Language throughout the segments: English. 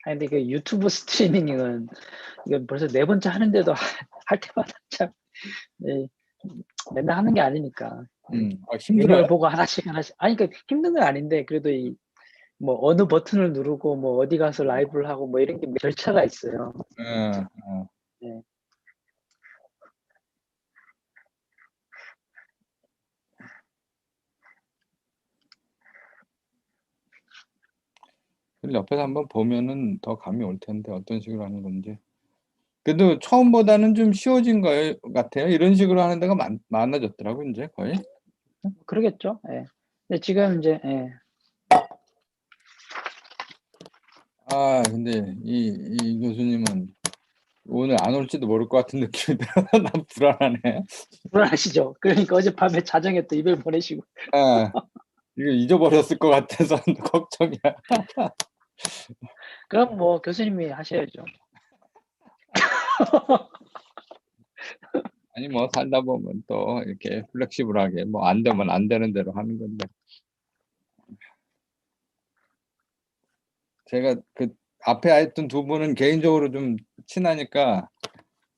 아니 근데 그 유튜브 스트리밍은 이건 벌써 네 번째 하는데도 할 때마다 참 네, 맨날 하는 게 아니니까. 힘들어요? 메뉴를 보고 하나씩 아니 그러니까 힘든 건 아닌데 그래도 뭐 어느 버튼을 누르고 뭐 어디 가서 라이브를 하고 뭐 이런 게 절차가 있어요. 네. 옆에서 한번 보면은 더 감이 올 텐데 어떤 식으로 하는 건지. 그래도 처음보다는 좀 쉬워진 거 같아요. 이런 식으로 하는 데가 많아졌더라고 이제 거의. 그러겠죠. 예. 근데 지금 이제 예. 근데 이 교수님은 오늘 안 올지도 모를 것 같은 느낌이 들어서 난 불안하네. 불안하시죠? 그러니까 어젯밤에 자정에 또 이메일 보내시고. 이거 잊어버렸을 것 같아서 걱정이야. 그럼 뭐 교수님이 하셔야죠. 아니 뭐 살다 보면 또 이렇게 플렉시블하게 뭐 안 되면 안 되는 대로 하는 건데. 제가 그 앞에 했던 두 분은 개인적으로 좀 친하니까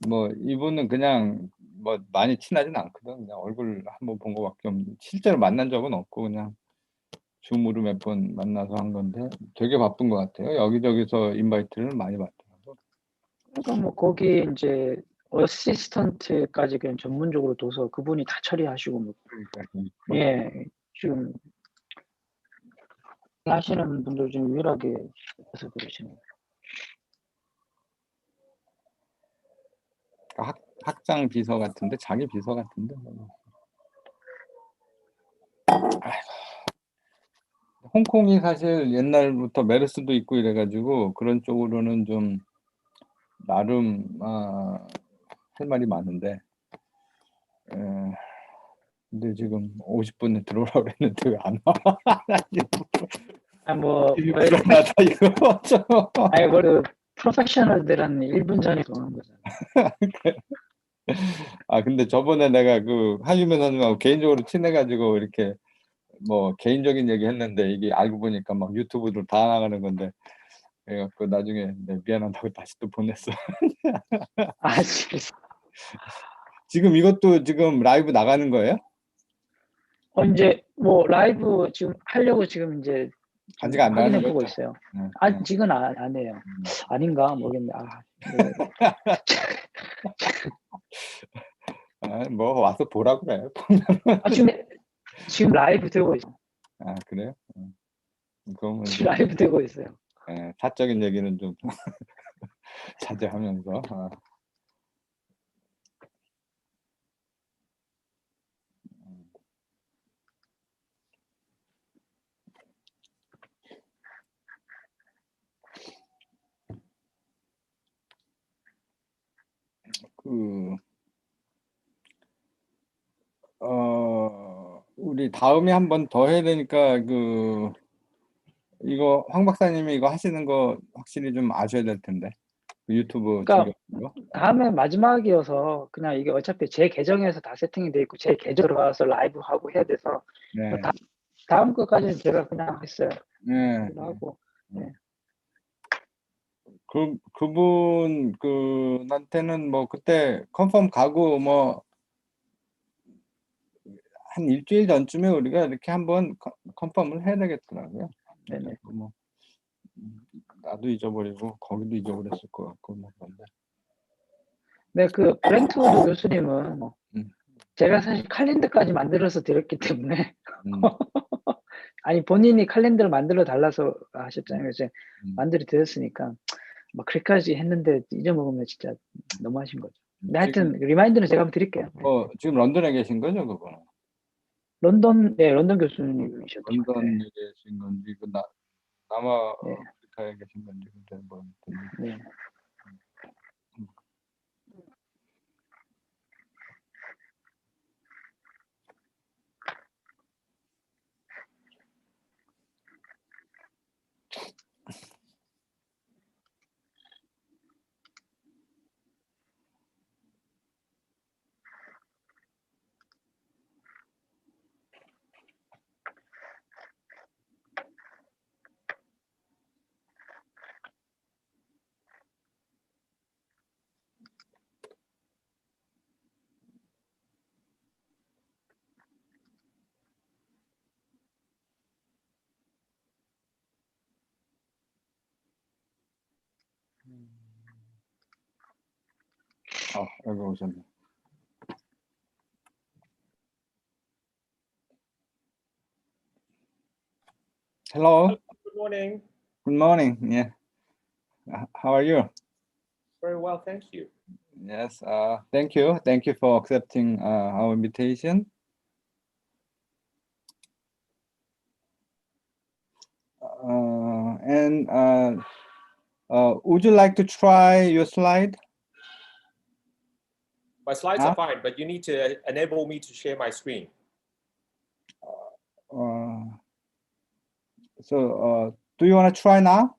뭐 이분은 그냥 뭐 많이 친하진 않거든. 그냥 얼굴 한번 본 거밖에 없는데 실제로 만난 적은 없고 그냥 줌으로 몇 번 만나서 한 건데 되게 바쁜 것 같아요. 여기저기서 인바이트를 많이 받더라고. 그러니까 뭐 거기 이제 어시스턴트까지 그냥 전문적으로 둬서 그분이 다 처리하시고 뭐. 그러니까 예. 지금 하시는 분들 중에 유일하게 해서 그러시네요. 학장 비서 같은데 자기 비서 같은데. 홍콩이 사실 옛날부터 메르스도 있고 이래가지고 그런 쪽으로는 좀 나름 할 말이 많은데. 근데 지금 50분에 들어오라고 그랬는데 왜 안 와? 뭐 불안하다 이거. 아니 그 프로페셔널들은 1분 전에 오는 거잖아요. 근데 저번에 내가 그 하유면 선생님하고 개인적으로 친해가지고 이렇게 뭐 개인적인 얘기 했는데 이게 알고 보니까 막 유튜브로 다 나가는 건데 그래갖고 나중에 미안하다고 다시 또 보냈어. 진짜. 지금 이것도 지금 라이브 나가는 거예요? 이제 뭐 라이브 지금 하려고 지금 이제 아직 안 확인해 나가는 보고 거죠? 있어요. 네. 지금 안 해요. 아닌가 모르겠네. 뭐 와서 보라 그래. 지금 라이브 되고 있어요. 그래요? 그러면 지금 라이브 되고 있어요. 사적인 얘기는 좀 자제하면서. 우리 다음에 한 번 더 해야 되니까 이거 황 박사님이 이거 하시는 거 확실히 좀 아셔야 될 텐데. 유튜브 그러니까 거. 다음에 마지막이어서 그냥 이게 어차피 제 계정에서 다 세팅이 돼 있고 제 계정으로 와서 라이브 하고 해야 돼서 다음 거까지는 제가 그냥 했어요. 하고. 그분한테는 뭐 그때 컨펌 가고 뭐 한 일주일 전쯤에 우리가 이렇게 한번 컨펌을 해야 되겠더라고요. 네네. 뭐 나도 잊어버리고 거기도 잊어버렸을 것 같고 뭐 그런데. 네, 그 브렌트우드 교수님은 제가 사실 칼렌더까지 만들어서 드렸기 때문에 아니 본인이 칼렌더를 만들어 달라서 하셨잖아요. 그래서 만들어 드렸으니까 막 그렇게까지 했는데 잊어먹으면 진짜 너무하신 거죠. 근데 하여튼 리마인드는 제가 한번 드릴게요. 지금 런던에 계신 거죠, 그분은? 런던 교수님이셨죠. 런던에 계신 건지 남아프리카에 계신 건지 그때 모르겠는데. 네. 여기 오셨네. Hello. Good morning. Good morning. Yeah. How are you? Very well, thank you. Yes. Thank you. Thank you for accepting our invitation. Would you like to try your slide? My slides are fine, but you need to enable me to share my screen. Do you want to try now?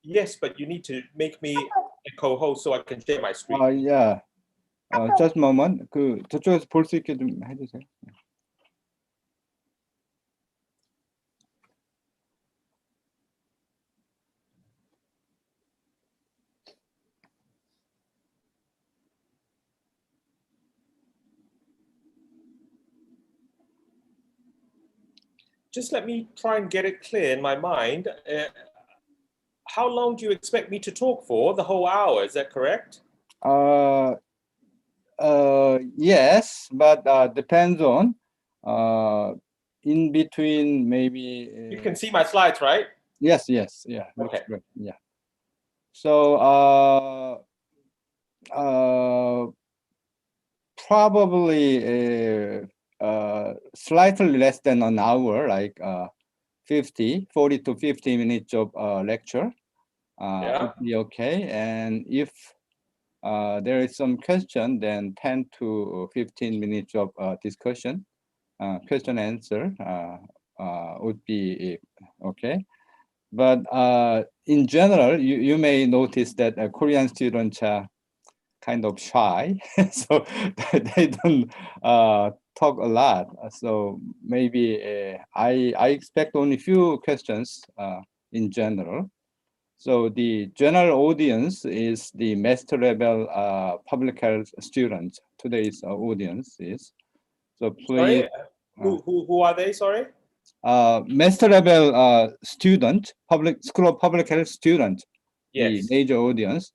Yes, but you need to make me a co-host so I can share my screen. Yeah. Just a moment. 저쪽에서 볼 수 있게 좀 해주세요. Just let me try and get it clear in my mind. How long do you expect me to talk for? The whole hour, is that correct? Yes, but depends on in between maybe. You can see my slides, right? Yes, yeah. Okay. Great. Yeah. So probably slightly less than an hour, like 40 to 50 minutes of lecture. Would be okay. And if there is some question, then 10 to 15 minutes of discussion, question answer would be okay. But in general, you may notice that Korean students are kind of shy, so they don't talk a lot. So maybe I expect only few questions in general. So the general audience is the master level public health students. Today's audience is. So please. Sorry? Who are they? Sorry. Master level student, School of Public Health student, Yes. the major audience,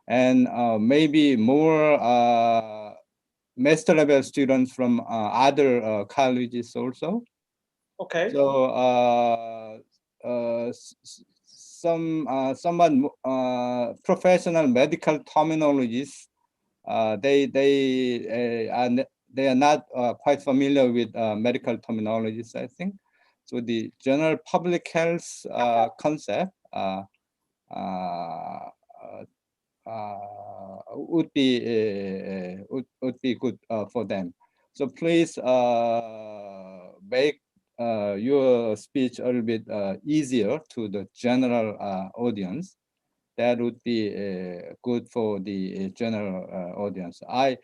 and maybe more master level students from other colleges also. Okay. So somewhat professional medical terminologies, they are not quite familiar with medical terminologies, I think. So the general public health concept would be good for them. So please make your speech a little bit easier to the general audience. That would be good for the general audience. I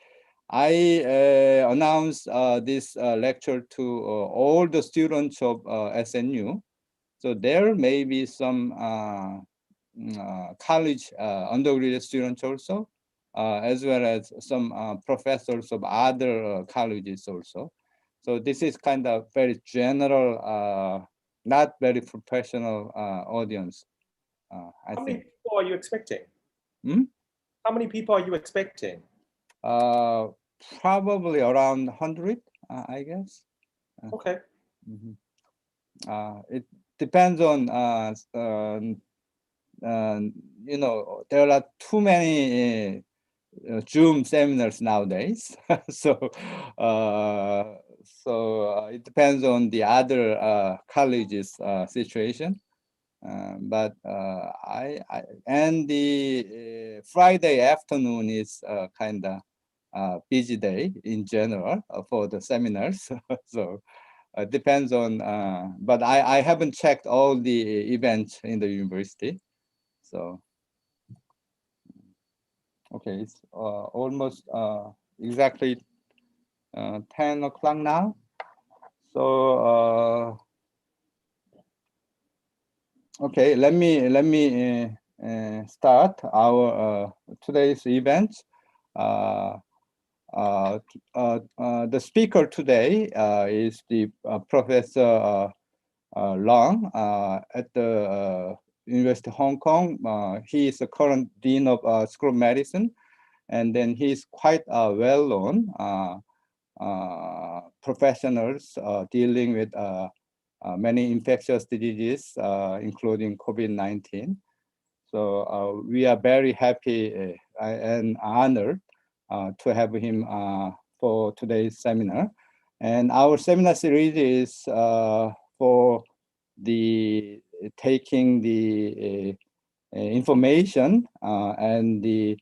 announced this lecture to all the students of SNU. So there may be some college undergraduate students also, as well as some professors of other colleges also. So this is kind of very general, not very professional audience, I How think. many people are you expecting? Hmm? How many people are you expecting? Probably around 100, I guess. Okay. It depends on, you know, there are too many Zoom seminars nowadays. So it depends on the other colleges situation. But and the Friday afternoon is kind of busy day in general for the seminars. So it depends on, but I haven't checked all the events in the university. So, okay, it's almost exactly 10 o'clock now. So, okay, let me start our today's event. The speaker today is the Professor Long at the University of Hong Kong. He is the current Dean of School of Medicine, and then he's quite well-known professionals dealing with many infectious diseases, including COVID-19. So we are very happy and honored to have him for today's seminar. And our seminar series is for the taking the information and the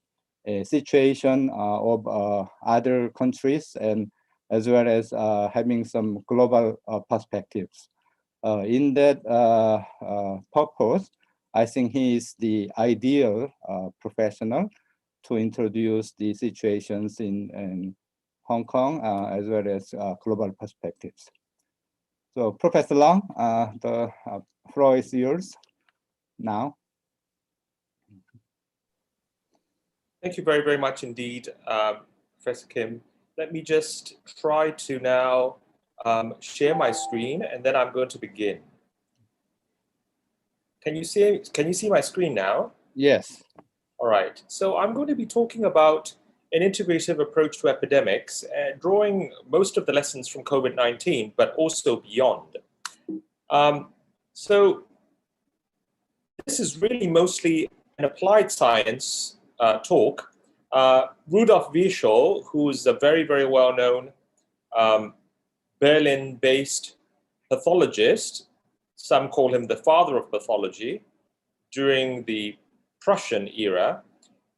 situation of other countries, and as well as having some global perspectives. In that purpose, I think he is the ideal professional to introduce the situations in Hong Kong as well as global perspectives. So Professor Long, the floor is yours now. Thank you very, very much indeed, Professor Kim. Let me just try to now share my screen, and then I'm going to begin. Can you see my screen now? Yes. All right. So I'm going to be talking about an integrative approach to epidemics, drawing most of the lessons from COVID-19, but also beyond. So this is really mostly an applied science talk. Rudolf Virchow, who's a very, very well-known Berlin-based pathologist, some call him the father of pathology, during the Prussian era,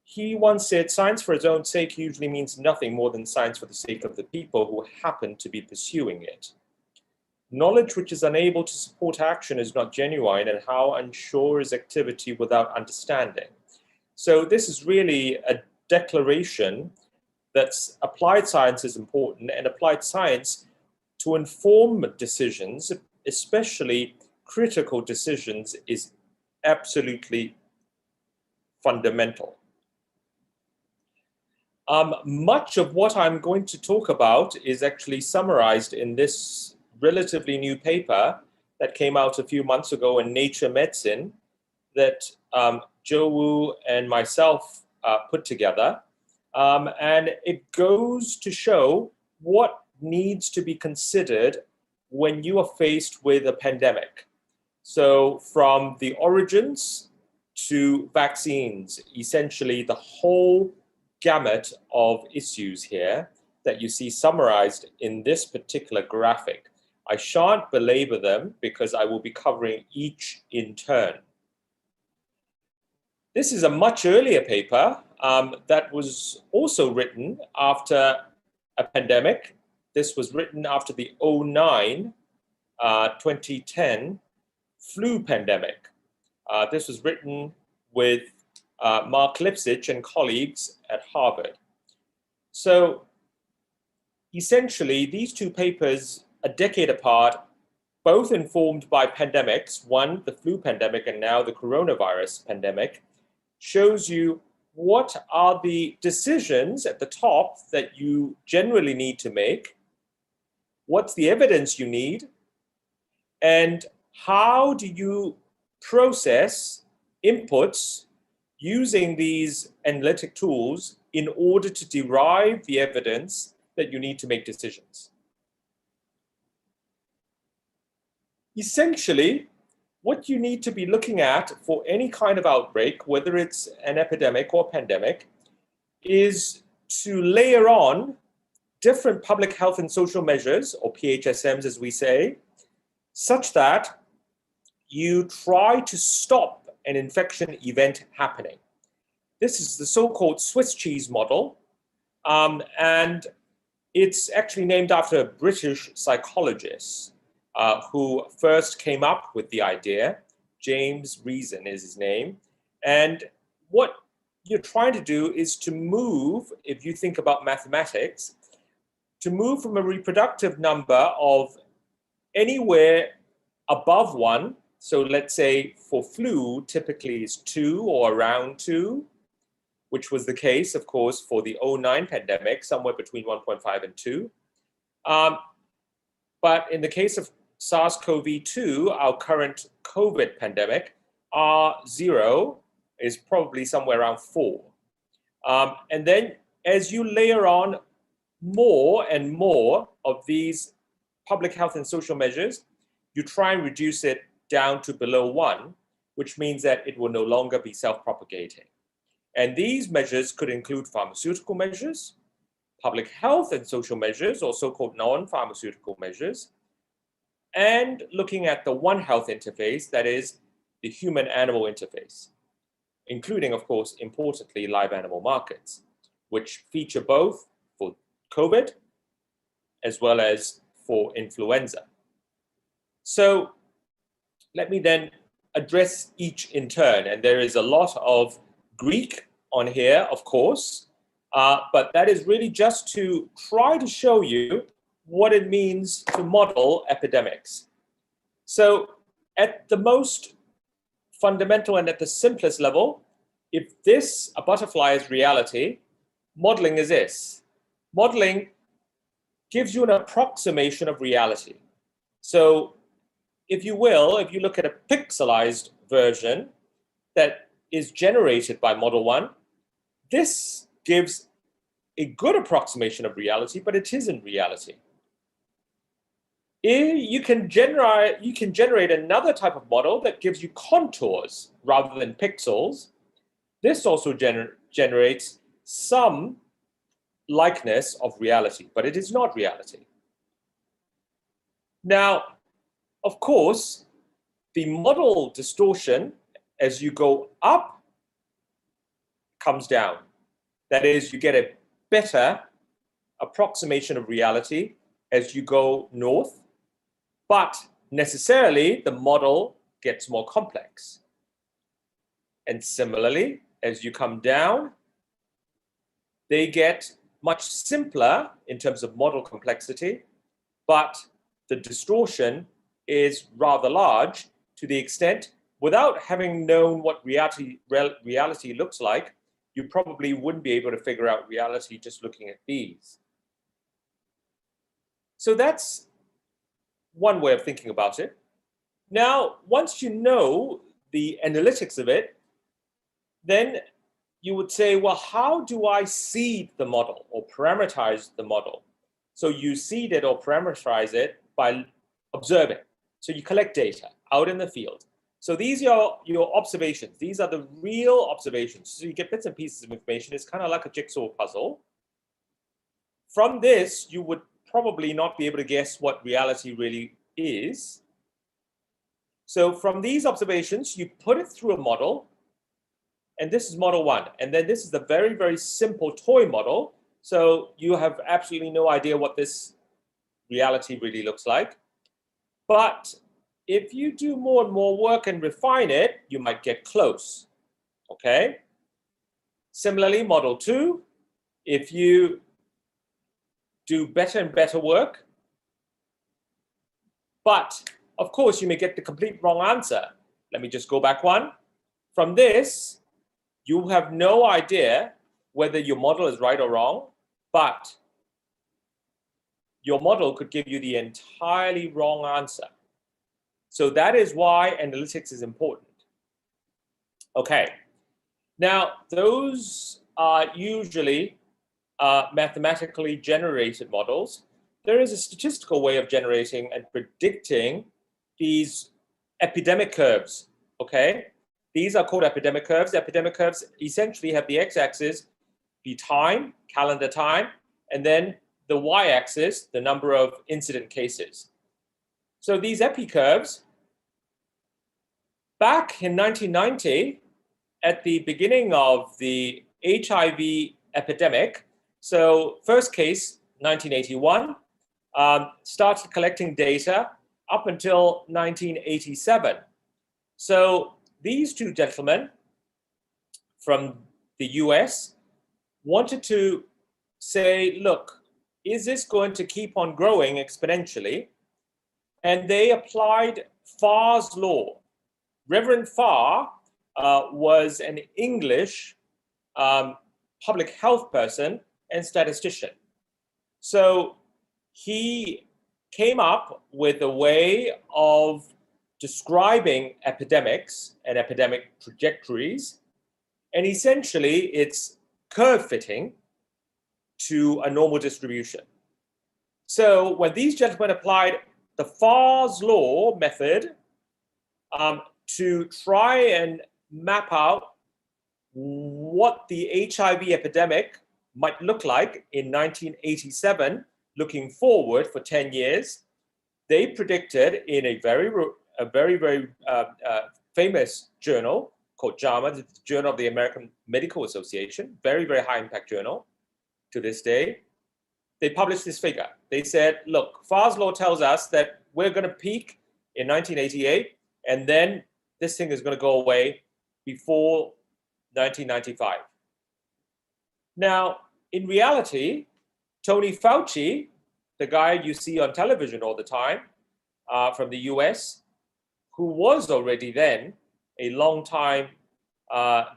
he once said, "Science for its own sake usually means nothing more than science for the sake of the people who happen to be pursuing it. Knowledge which is unable to support action is not genuine, and how unsure is activity without understanding." So this is really a declaration that applied science is important, and applied science to inform decisions, especially critical decisions, is absolutely fundamental. Much of what I'm going to talk about is actually summarized in this relatively new paper that came out a few months ago in Nature Medicine that Joe Wu and myself put together. And it goes to show what needs to be considered when you are faced with a pandemic. So from the origins to vaccines, essentially the whole gamut of issues here that you see summarized in this particular graphic. I shan't belabor them because I will be covering each in turn. This is a much earlier paper that was also written after a pandemic. This was written after the 2010 flu pandemic. This was written with Mark Lipsitch and colleagues at Harvard. So essentially, these two papers, a decade apart, both informed by pandemics, one, the flu pandemic, and now the coronavirus pandemic, shows you what are the decisions at the top that you generally need to make, what's the evidence you need, and how do you process inputs using these analytic tools in order to derive the evidence that you need to make decisions. Essentially, what you need to be looking at for any kind of outbreak, whether it's an epidemic or pandemic, is to layer on different public health and social measures, or PHSMs as we say, such that you try to stop an infection event happening. This is the so-called Swiss cheese model, and it's actually named after a British psychologist who first came up with the idea. James Reason is his name. And what you're trying to do is to move, if you think about mathematics, to move from a reproductive number of anywhere above 1. So let's say for flu, typically is 2 or around 2, which was the case, of course, for the 2009 pandemic, somewhere between 1.5 and 2. But in the case of SARS-CoV-2, our current COVID pandemic, R0 is probably somewhere around 4. And then as you layer on more and more of these public health and social measures, you try and reduce it down to below 1, which means that it will no longer be self-propagating. And these measures could include pharmaceutical measures, public health and social measures, or so-called non-pharmaceutical measures, and looking at the One Health interface, that is the human-animal interface, including, of course, importantly, live animal markets, which feature both for COVID as well as for influenza. So let me then address each in turn. And there is a lot of Greek on here, of course, but that is really just to try to show you what it means to model epidemics. So at the most fundamental and at the simplest level, if a butterfly is reality, modeling is this. Modeling gives you an approximation of reality. So if you will, if you look at a pixelized version that is generated by Model 1, this gives a good approximation of reality, but it isn't reality. You can generate another type of model that gives you contours rather than pixels. This also generates some likeness of reality, but it is not reality. Now, of course, the model distortion as you go up comes down. That is, you get a better approximation of reality as you go north, but necessarily the model gets more complex. And similarly, as you come down, they get much simpler in terms of model complexity, but the distortion is rather large to the extent, without having known what reality looks like, you probably wouldn't be able to figure out reality just looking at these. So that's one way of thinking about it. Now, once you know the analytics of it, then you would say, well, how do I seed the model or parameterize the model? So you seed it or parameterize it by observing. So you collect data out in the field. So these are your observations. These are the real observations. So you get bits and pieces of information. It's kind of like a jigsaw puzzle. From this, you would probably not be able to guess what reality really is. So from these observations, you put it through a model. And this is model 1. And then this is the very, very simple toy model. So you have absolutely no idea what this reality really looks like. But if you do more and more work and refine it, you might get close. Okay? Similarly, model 2, if you do better and better work, but of course you may get the complete wrong answer. Let me just go back one. From this, you have no idea whether your model is right or wrong, but your model could give you the entirely wrong answer. So that is why analytics is important. Okay, now those are usually mathematically generated models. There is a statistical way of generating and predicting these epidemic curves, okay? These are called epidemic curves. Epidemic curves essentially have the x-axis be time, calendar time, and then the y-axis, the number of incident cases. So these epi-curves, back in 1990, at the beginning of the HIV epidemic, so first case, 1981, started collecting data up until 1987. So these two gentlemen from the US wanted to say, look, is this going to keep on growing exponentially? And they applied Farr's law. Reverend Farr was an English public health person and statistician. So he came up with a way of describing epidemics and epidemic trajectories, and essentially it's curve fitting to a normal distribution. So when these gentlemen applied the Farr's law method to try and map out what the HIV epidemic might look like in 1987, looking forward for 10 years, they predicted in a very famous journal called JAMA, the Journal of the American Medical Association, very, very high impact journal to this day. They published this figure. They said, look, Farr's law tells us that we're going to peak in 1988, and then this thing is going to go away before 1995. Now, in reality, Tony Fauci, the guy you see on television all the time from the US, who was already then a long-time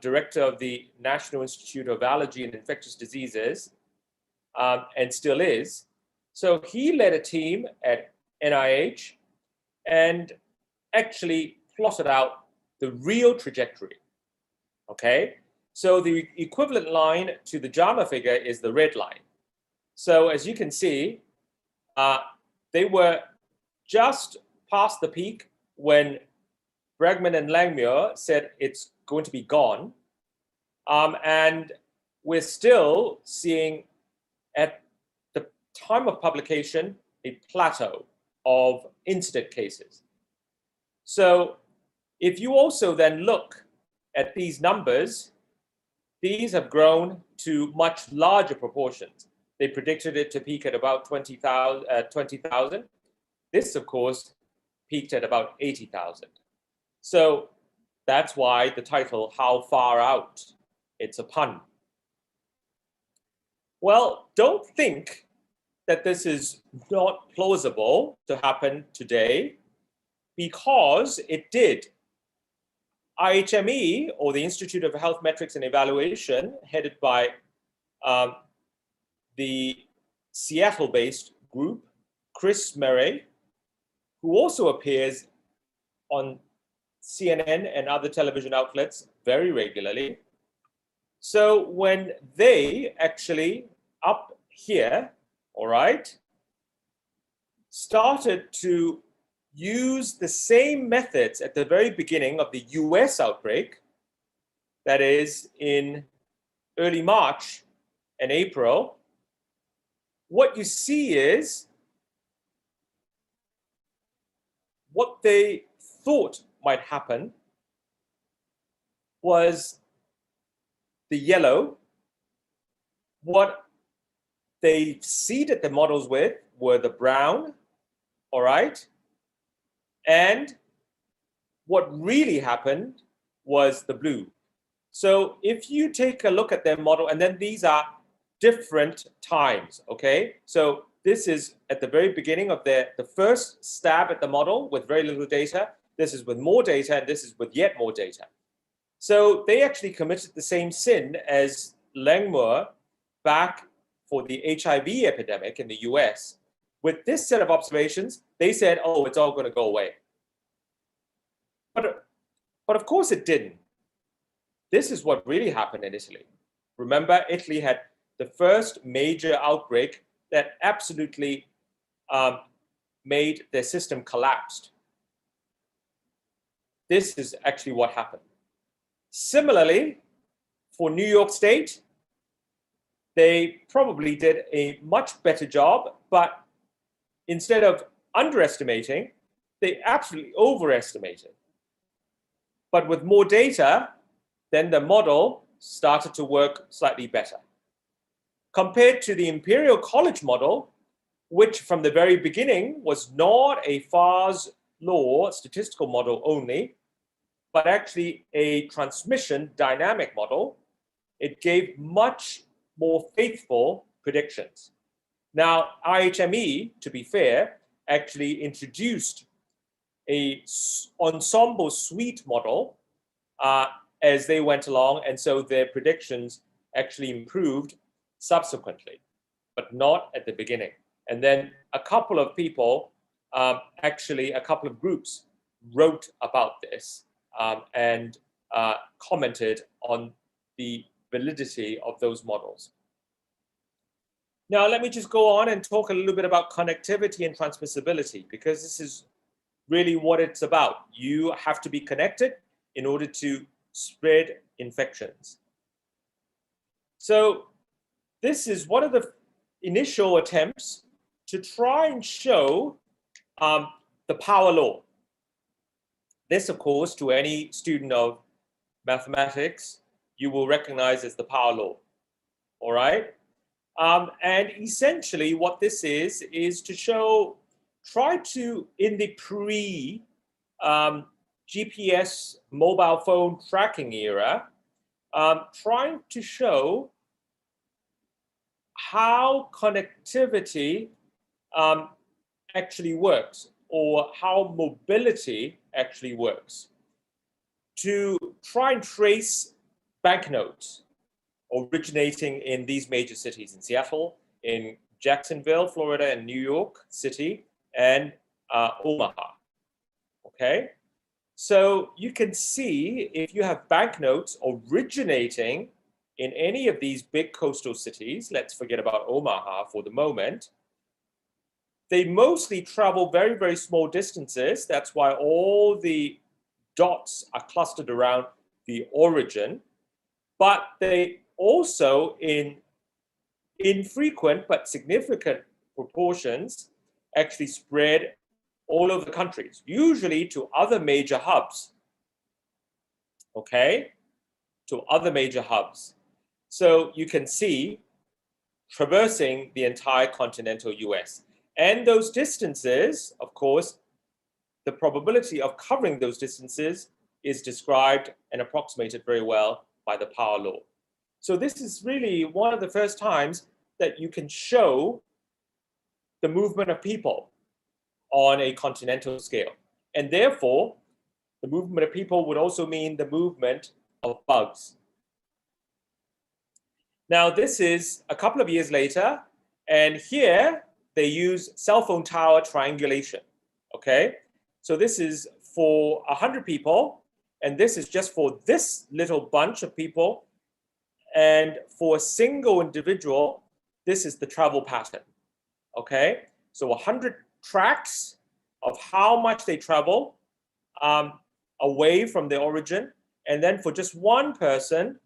director of the National Institute of Allergy and Infectious Diseases, and still is. So he led a team at NIH and actually plotted out the real trajectory, okay? So the equivalent line to the JAMA figure is the red line. So as you can see, they were just past the peak when Bregman and Langmuir said it's going to be gone. And we're still seeing at the time of publication a plateau of incident cases. So if you also then look at these numbers, these have grown to much larger proportions. They predicted it to peak at about 20,000. This, of course, peaked at about 80,000. So that's why the title, How Far Out? It's a pun. Well, don't think that this is not plausible to happen today, because it did. IHME, or the Institute of Health Metrics and Evaluation, headed by the Seattle-based group, Chris Murray, who also appears on CNN and other television outlets very regularly. So when they actually, up here, all right, started to use the same methods at the very beginning of the US outbreak, that is in early March and April, what you see is what they thought might happen was the yellow. What they seeded the models with were the brown, all right? And what really happened was the blue. So if you take a look at their model, and then these are different times, okay? So this is at the very beginning of the first stab at the model with very little data. This is with more data, and this is with yet more data. So they actually committed the same sin as Langmuir back for the HIV epidemic in the US. With this set of observations, they said, oh, it's all going to go away. But of course it didn't. This is what really happened in Italy. Remember, Italy had the first major outbreak that absolutely made their system collapsed. This is actually what happened. Similarly, for New York State, they probably did a much better job, but instead of underestimating, they absolutely overestimated. But with more data, then the model started to work slightly better. Compared to the Imperial College model, which from the very beginning was not a Farr's law statistical model only, but actually a transmission dynamic model, it gave much more faithful predictions. Now, IHME, to be fair, actually introduced a ensemble suite model as they went along, and so their predictions actually improved subsequently, but not at the beginning. And then a couple of people, actually a couple of groups, wrote about this and commented on the validity of those models. Now, let me just go on and talk a little bit about connectivity and transmissibility, because this is really what it's about. You have to be connected in order to spread infections. So this is one of the initial attempts to try and show the power law. This, of course, to any student of mathematics, you will recognize as the power law. All right? And essentially what this is to show, try to, in the pre-GPS mobile phone tracking era, trying to show how connectivity actually works, or how mobility actually works, to try and trace banknotes originating in these major cities, in Seattle, in Jacksonville, Florida, and New York City, and Omaha. Okay, so you can see if you have banknotes originating in any of these big coastal cities, let's forget about Omaha for the moment, they mostly travel very, very small distances. That's why all the dots are clustered around the origin, but they also, in infrequent but significant proportions, actually spread all over the countries, usually to other major hubs. Okay, to other major hubs. So you can see traversing the entire continental US. And those distances, of course, the probability of covering those distances is described and approximated very well by the power law. So this is really one of the first times that you can show the movement of people on a continental scale. And therefore, the movement of people would also mean the movement of bugs. Now, this is a couple of years later, and here they use cell phone tower triangulation, okay? So this is for 100 people, and this is just for this little bunch of people. And for a single individual, this is the travel pattern, okay? So 100 tracks of how much they travel away from the origin. And then for just one person,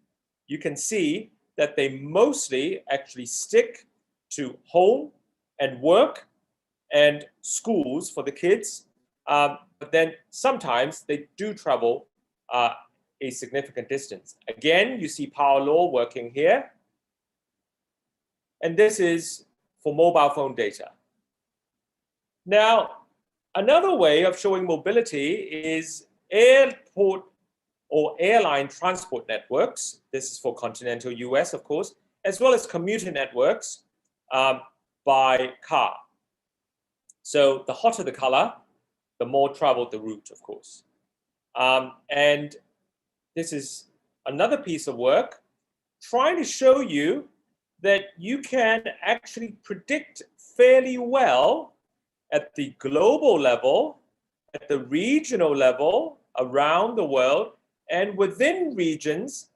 you can see that they mostly actually stick to home and work and schools for the kids. But then sometimes they do travel a significant distance. Again, you see power law working here. And this is for mobile phone data. Now, another way of showing mobility is airport or airline transport networks. This is for continental US, of course, as well as commuter networks by car. So the hotter the color, the more traveled the route, of course. And this is another piece of work trying to show you that you can actually predict fairly well at the global level, at the regional level, around the world, and within regions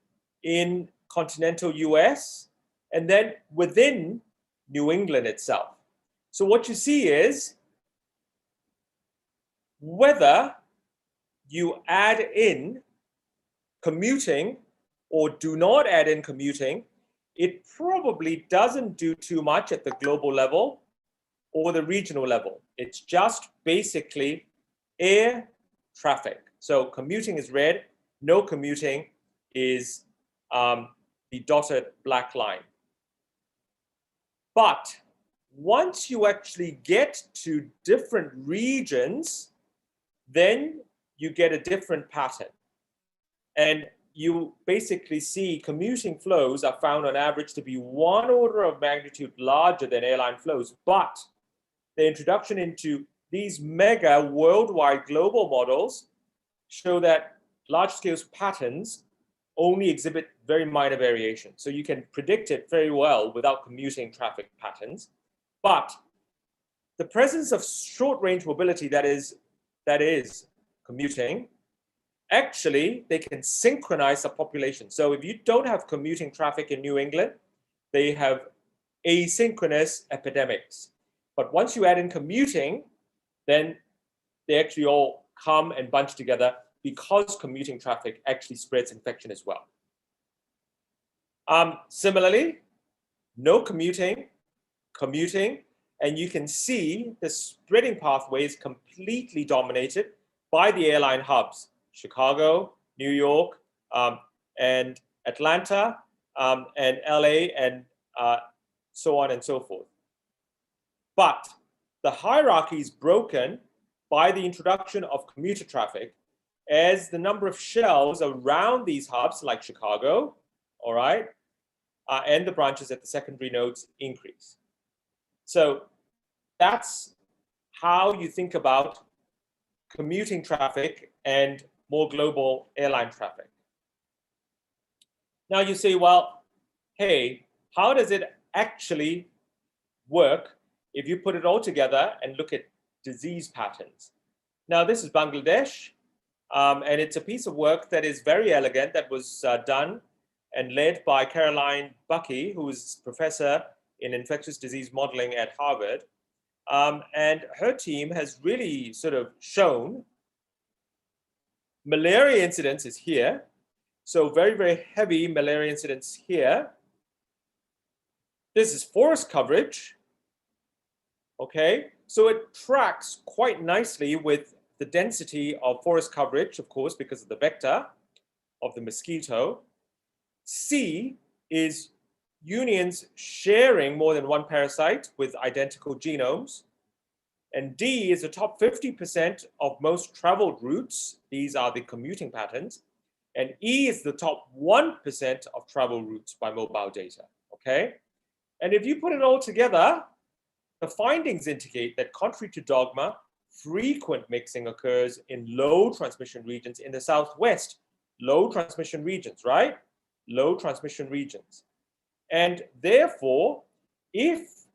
in continental US, and then within New England itself. So what you see is whether you add in commuting or do not add in commuting, it probably doesn't do too much at the global level or the regional level. It's just basically air traffic. So commuting is red, no commuting is the dotted black line. But once you actually get to different regions, then you get a different pattern. And you basically see commuting flows are found on average to be 1 order of magnitude larger than airline flows. But the introduction into these mega worldwide global models show that large-scale patterns only exhibit very minor variation. So you can predict it very well without commuting traffic patterns. But the presence of short-range mobility, that is commuting, actually they can synchronize the population. So if you don't have commuting traffic in New England, they have asynchronous epidemics. But once you add in commuting, then they actually all come and bunch together because commuting traffic actually spreads infection as well. Similarly, no commuting, and you can see the spreading pathway is completely dominated by the airline hubs, Chicago, New York, and Atlanta, and LA, and so on and so forth. But the hierarchy is broken by the introduction of commuter traffic as the number of shells around these hubs, like Chicago, all right, and the branches at the secondary nodes increase. So that's how you think about commuting traffic and more global airline traffic. Now you say, well, hey, how does it actually work if you put it all together and look at disease patterns? Now this is Bangladesh, and it's a piece of work that is very elegant that was done and led by Caroline Buckey, who is professor in infectious disease modeling at Harvard. And her team has really sort of shown malaria incidence is here. So very, very heavy malaria incidence here. This is forest coverage. Okay, so it tracks quite nicely with the density of forest coverage, of course, because of the vector of the mosquito. C is unions sharing more than one parasite with identical genomes. And D is the top 50% of most traveled routes. These are the commuting patterns. And E is the top 1% of travel routes by mobile data, okay? And if you put it all together, the findings indicate that contrary to dogma, frequent mixing occurs in low transmission regions in the Southwest. Low transmission regions, right? Low transmission regions. And therefore, if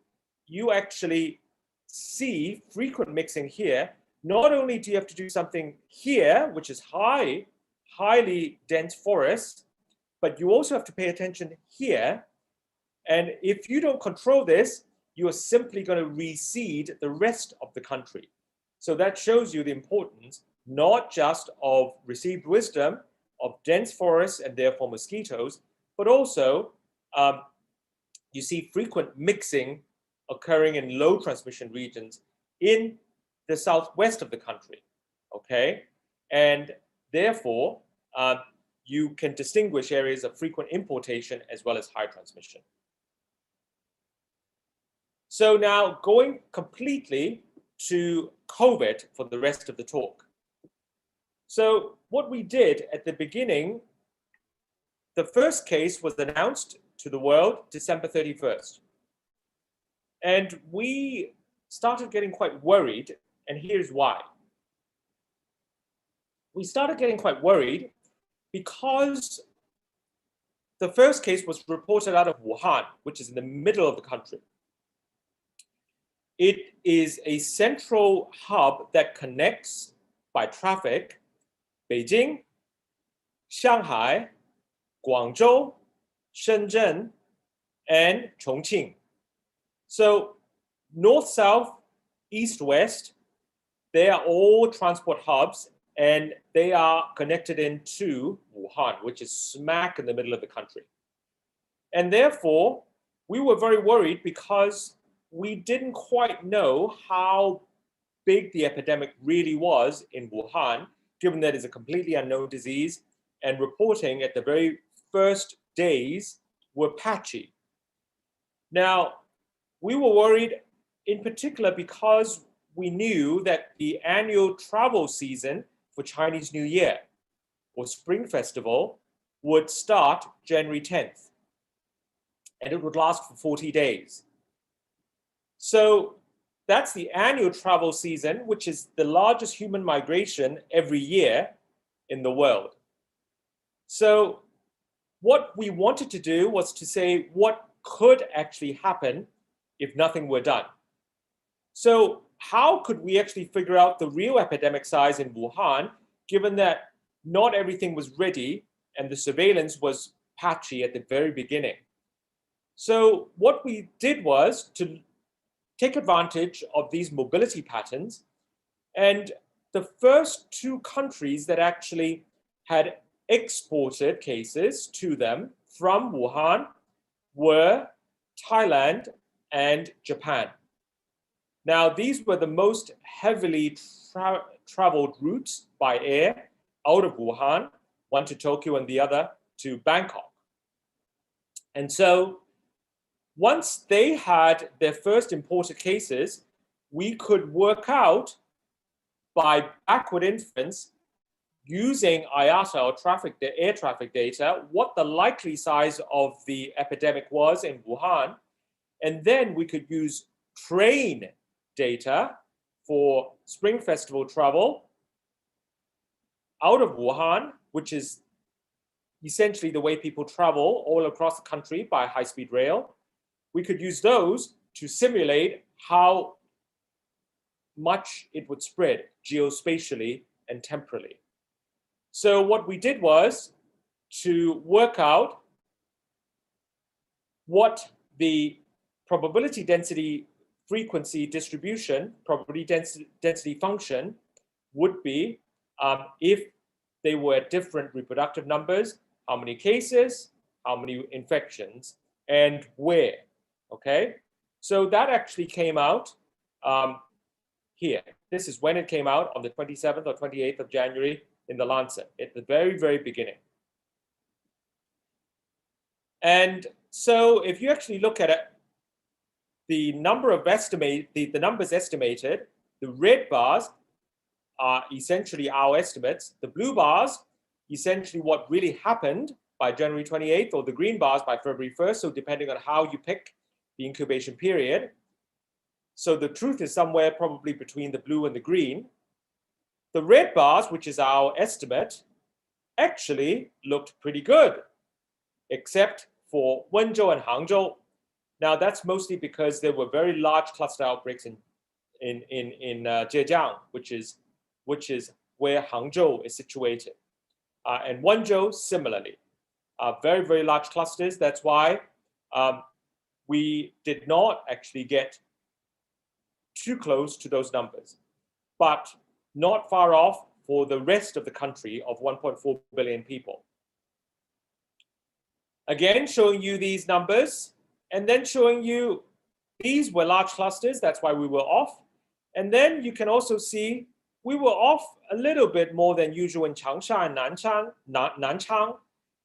you actually see frequent mixing here, not only do you have to do something here, which is highly dense forests, but you also have to pay attention here. And if you don't control this, you are simply going to reseed the rest of the country. So that shows you the importance, not just of received wisdom, of dense forests and therefore mosquitoes, but also you see frequent mixing occurring in low transmission regions in the southwest of the country, okay? And therefore, you can distinguish areas of frequent importation as well as high transmission. So now going completely to COVID for the rest of the talk. So what we did at the beginning, the first case was announced to the world December 31st. And we started getting quite worried, and here's why. We started getting quite worried because the first case was reported out of Wuhan, which is in the middle of the country. It is a central hub that connects by traffic Beijing, Shanghai, Guangzhou, Shenzhen, and Chongqing. So north, south, east, west, they are all transport hubs, and they are connected into Wuhan, which is smack in the middle of the country. And therefore, we were very worried because we didn't quite know how big the epidemic really was in Wuhan, given that it's a completely unknown disease, and reporting at the very first days were patchy. Now, we were worried in particular because we knew that the annual travel season for Chinese New Year or Spring Festival would start January 10th, and it would last for 40 days. So that's the annual travel season, which is the largest human migration every year in the world. So what we wanted to do was to say what could actually happen if nothing were done. So how could we actually figure out the real epidemic size in Wuhan given that not everything was ready and the surveillance was patchy at the very beginning. So what we did was to take advantage of these mobility patterns, and the first two countries that actually had exported cases to them from Wuhan were Thailand and Japan. Now, these were the most heavily traveled routes by air out of Wuhan, one to Tokyo and the other to Bangkok. And so once they had their first imported cases, we could work out by backward inference using IATA or air traffic data what the likely size of the epidemic was in Wuhan. And then we could use train data for Spring Festival travel out of Wuhan, which is essentially the way people travel all across the country by high-speed rail. We could use those to simulate how much it would spread geospatially and temporally. So what we did was to work out what the probability density frequency distribution, probability density function would be if they were at different reproductive numbers, how many cases, how many infections, and where, okay? So that actually came out here. This is when it came out on the 27th or 28th of January in the Lancet, at the very, very beginning. And so if you actually look at it, the numbers estimated, the red bars are essentially our estimates. The blue bars, essentially what really happened by January 28th, or the green bars by February 1st, so depending on how you pick the incubation period. So the truth is somewhere probably between the blue and the green. The red bars, which is our estimate, actually looked pretty good, except for Wenzhou and Hangzhou. Now that's mostly because there were very large cluster outbreaks in Zhejiang, which is where Hangzhou is situated, and Wenzhou similarly, very, very large clusters. That's why we did not actually get too close to those numbers, but not far off for the rest of the country of 1.4 billion people. Again, showing you these numbers, and then showing you these were large clusters. That's why we were off. And then you can also see we were off a little bit more than usual in Changsha and Nanchang.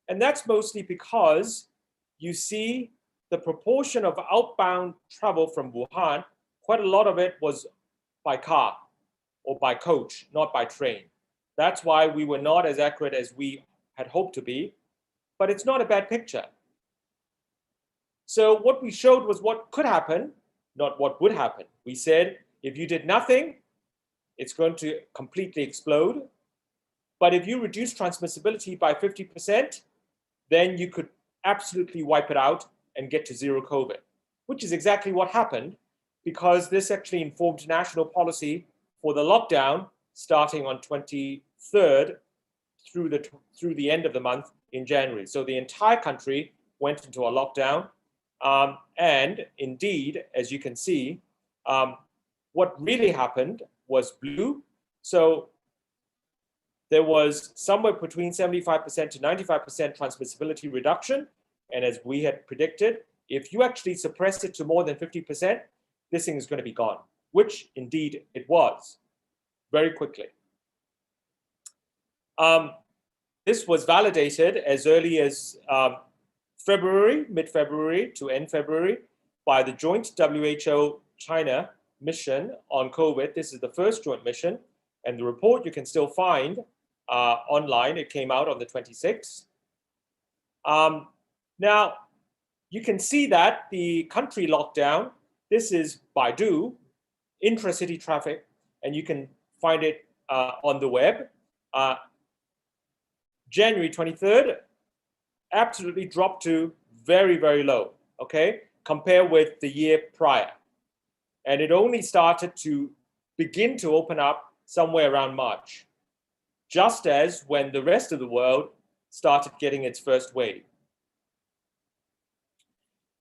And that's mostly because you see the proportion of outbound travel from Wuhan, quite a lot of it was by car or by coach, not by train. That's why we were not as accurate as we had hoped to be, but it's not a bad picture. So what we showed was what could happen, not what would happen. We said, if you did nothing, it's going to completely explode. But if you reduce transmissibility by 50%, then you could absolutely wipe it out and get to zero COVID, which is exactly what happened, because this actually informed national policy for the lockdown starting on 23rd through the end of the month in January. So the entire country went into a lockdown. And indeed, as you can see, what really happened was blue. So there was somewhere between 75% to 95% transmissibility reduction. And as we had predicted, if you actually suppress it to more than 50%, this thing is going to be gone, which indeed it was very quickly. This was validated as early as February, mid-February to end February, by the joint WHO-China mission on COVID. This is the first joint mission, and the report you can still find online. It came out on the 26th. Now, you can see that the country lockdown, this is Baidu, intra-city traffic, and you can find it on the web. January 23rd, absolutely dropped to very, very low, okay? Compare with the year prior. And it only started to begin to open up somewhere around March. just as when the rest of the world started getting its first wave.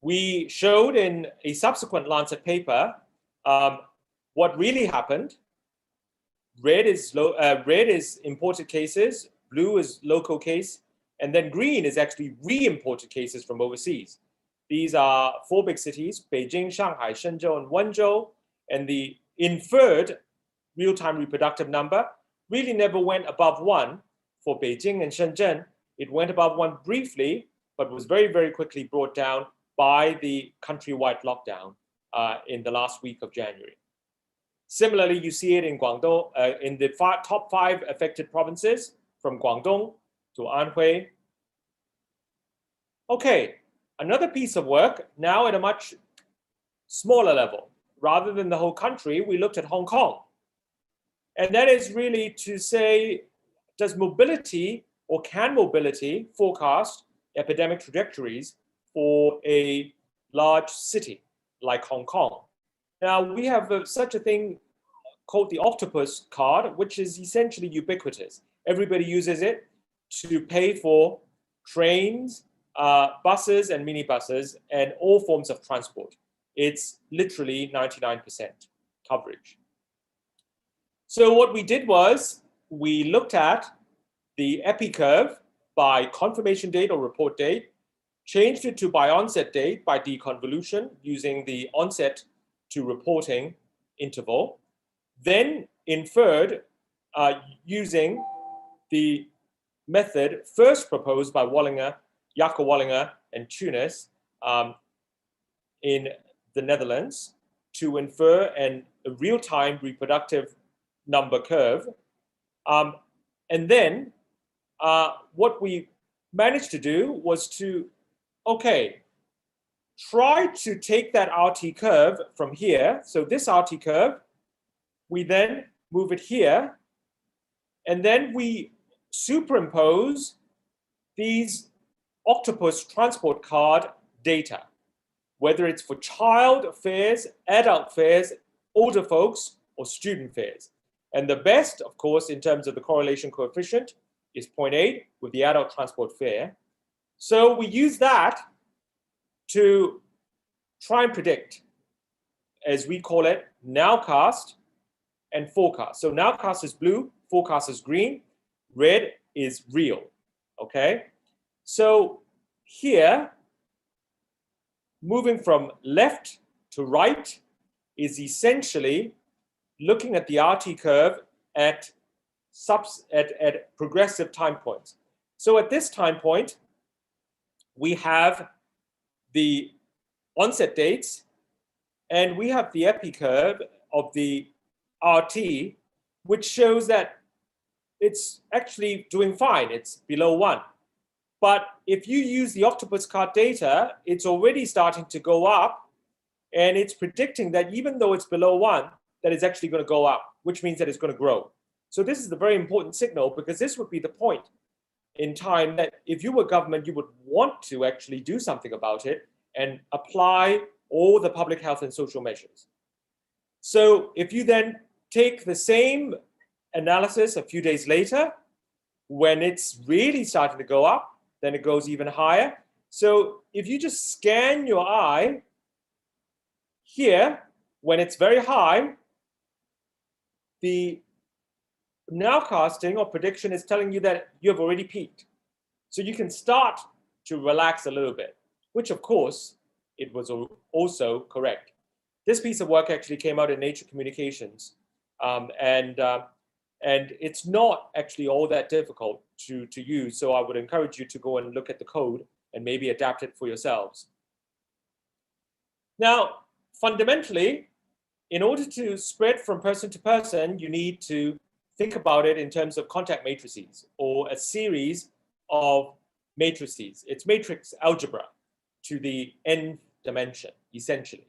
We showed in a subsequent Lancet paper what really happened. Red is imported cases, blue is local case, and then green is actually re-imported cases from overseas. These are 4 big cities, Beijing, Shanghai, Shenzhen, and Wenzhou, and the inferred real-time reproductive number really never went above 1 for Beijing and Shenzhen. It went above 1 briefly, but was very, very quickly brought down by the countrywide lockdown in the last week of January. Similarly, you see it in Guangdong, in the top 5 affected provinces, from Guangdong to Anhui. Okay, another piece of work, now at a much smaller level. Rather than the whole country, we looked at Hong Kong. And that is really to say, does mobility or can mobility forecast epidemic trajectories for a large city like Hong Kong? Now, we have such a thing called the octopus card, which is essentially ubiquitous. Everybody uses it to pay for trains, buses and minibuses, and all forms of transport. It's literally 99% coverage. So what we did was we looked at the epi curve by confirmation date or report date, changed it to by onset date by deconvolution using the onset to reporting interval, then inferred using the method first proposed by Wallinger, Jaco Wallinger and Tunis in the Netherlands to infer a real-time reproductive number curve. And then what we managed to do was to, okay, try to take that RT curve from here. So this RT curve, we then move it here, and then we superimpose these octopus transport card data, whether it's for child fares, adult fares, older folks, or student fares. And the best, of course, in terms of the correlation coefficient is 0.8 with the adult transport fare. So we use that to try and predict, as we call it, nowcast and forecast. So nowcast is blue, forecast is green, red is real, okay? So here, moving from left to right is essentially looking at the RT curve at progressive time points. So at this time point, we have the onset dates, and we have the epi curve of the RT, which shows that it's actually doing fine. It's below 1. But if you use the octopus card data, it's already starting to go up, and it's predicting that even though it's below 1, that it's actually going to go up, which means that it's going to grow. So this is the very important signal, because this would be the point in time that if you were government, you would want to actually do something about it and apply all the public health and social measures. So if you then take the same analysis a few days later, when it's really starting to go up, then it goes even higher. So if you just scan your eye here, when it's very high, the nowcasting or prediction is telling you that you have already peaked. So you can start to relax a little bit, which of course, it was also correct. This piece of work actually came out in Nature Communications, and it's not actually all that difficult to use. So I would encourage you to go and look at the code and maybe adapt it for yourselves. Now, fundamentally, in order to spread from person to person, you need to think about it in terms of contact matrices or a series of matrices. It's matrix algebra to the nth dimension, essentially.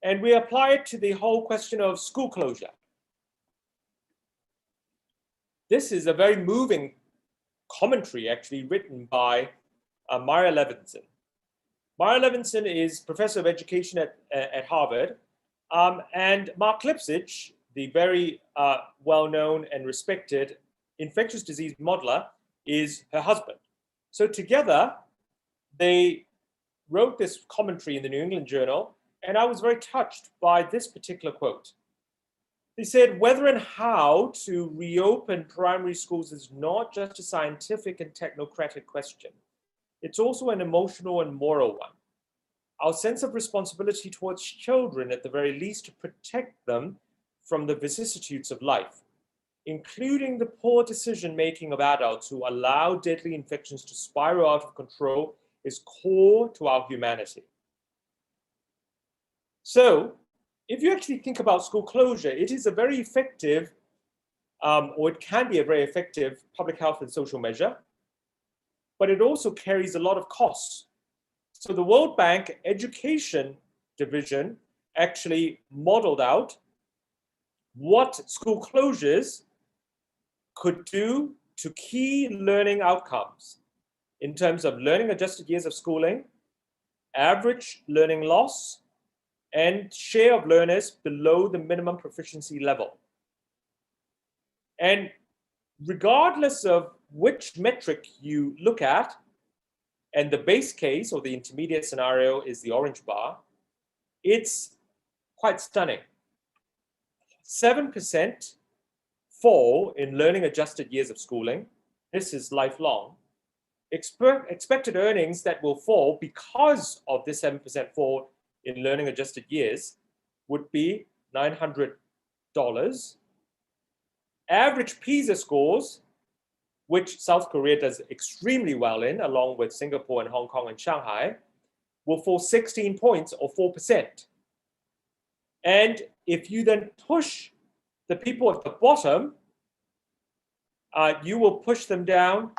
And we apply it to the whole question of school closure. This is a very moving commentary actually written by Maya Levinson. Maya Levinson is professor of education at Harvard, and Mark Lipsitch, the very well-known and respected infectious disease modeler, is her husband. So together, they wrote this commentary in the New England Journal, and I was very touched by this particular quote. They said, whether and how to reopen primary schools is not just a scientific and technocratic question. It's also an emotional and moral one. Our sense of responsibility towards children, at the very least, to protect them from the vicissitudes of life, including the poor decision-making of adults who allow deadly infections to spiral out of control, is core to our humanity. So, if you actually think about school closure, it is a very effective, or it can be a very effective public health and social measure, but it also carries a lot of costs. So the World Bank Education Division actually modeled out what school closures could do to key learning outcomes in terms of learning adjusted years of schooling, average learning loss, and share of learners below the minimum proficiency level. And regardless of which metric you look at, and the base case or the intermediate scenario is the orange bar, it's quite stunning. 7% fall in learning adjusted years of schooling. This is lifelong. Expected earnings that will fall because of this 7% fall in learning adjusted years would be $900. Average PISA scores, which South Korea does extremely well in, along with Singapore and Hong Kong and Shanghai, will fall 16 points or 4%. And if you then push the people at the bottom, you will push them down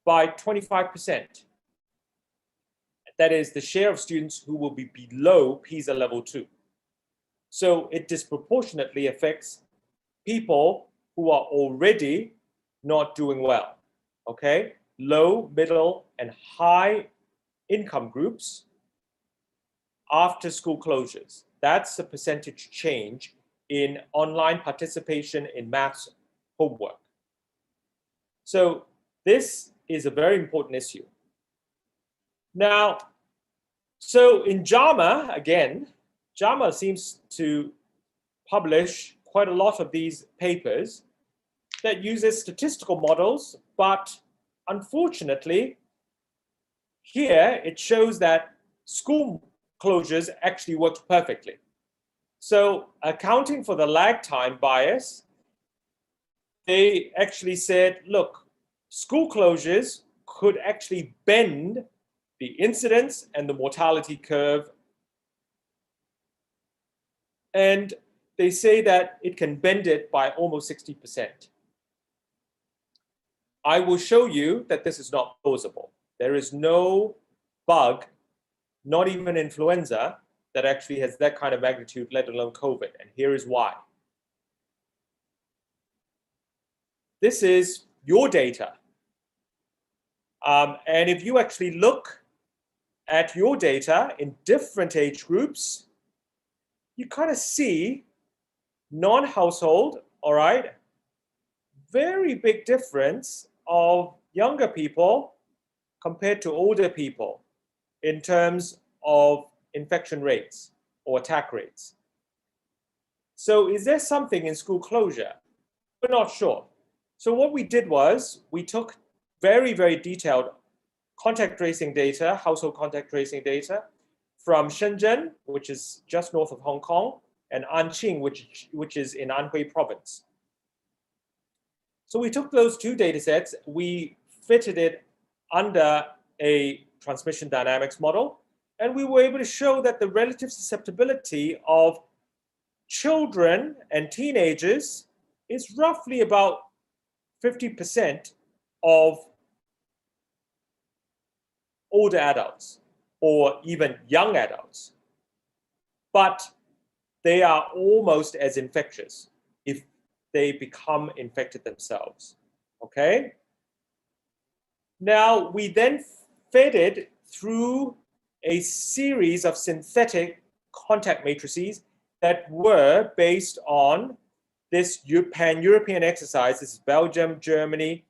by 25%. That is the share of students who will be below PISA level 2. So it disproportionately affects people who are already not doing well, okay? Low, middle, and high income groups after school closures. That's the percentage change in online participation in maths homework. So this is a very important issue. Now, so in JAMA, again, JAMA seems to publish quite a lot of these papers that uses statistical models, but unfortunately, here it shows that school closures actually worked perfectly. So accounting for the lag time bias, they actually said, look, school closures could actually bend the incidence and the mortality curve. And they say that it can bend it by almost 60%. I will show you that this is not plausible. There is no bug, not even influenza, that actually has that kind of magnitude, let alone COVID. And here is why. This is your data. And if you actually look at your data in different age groups, you kind of see non-household, all right, very big difference of younger people compared to older people in terms of infection rates or attack rates. So is there something in school closure? We're not sure. So what we did was we took very, very detailed contact tracing data, household contact tracing data from Shenzhen, which is just north of Hong Kong, and Anqing, which is in Anhui province. So we took those two data sets, we fitted it under a transmission dynamics model, and we were able to show that the relative susceptibility of children and teenagers is roughly about 50% of older adults or even young adults. But they are almost as infectious if they become infected themselves, okay? Now, we then fed it through a series of synthetic contact matrices that were based on this pan-European exercise. This is Belgium, Germany,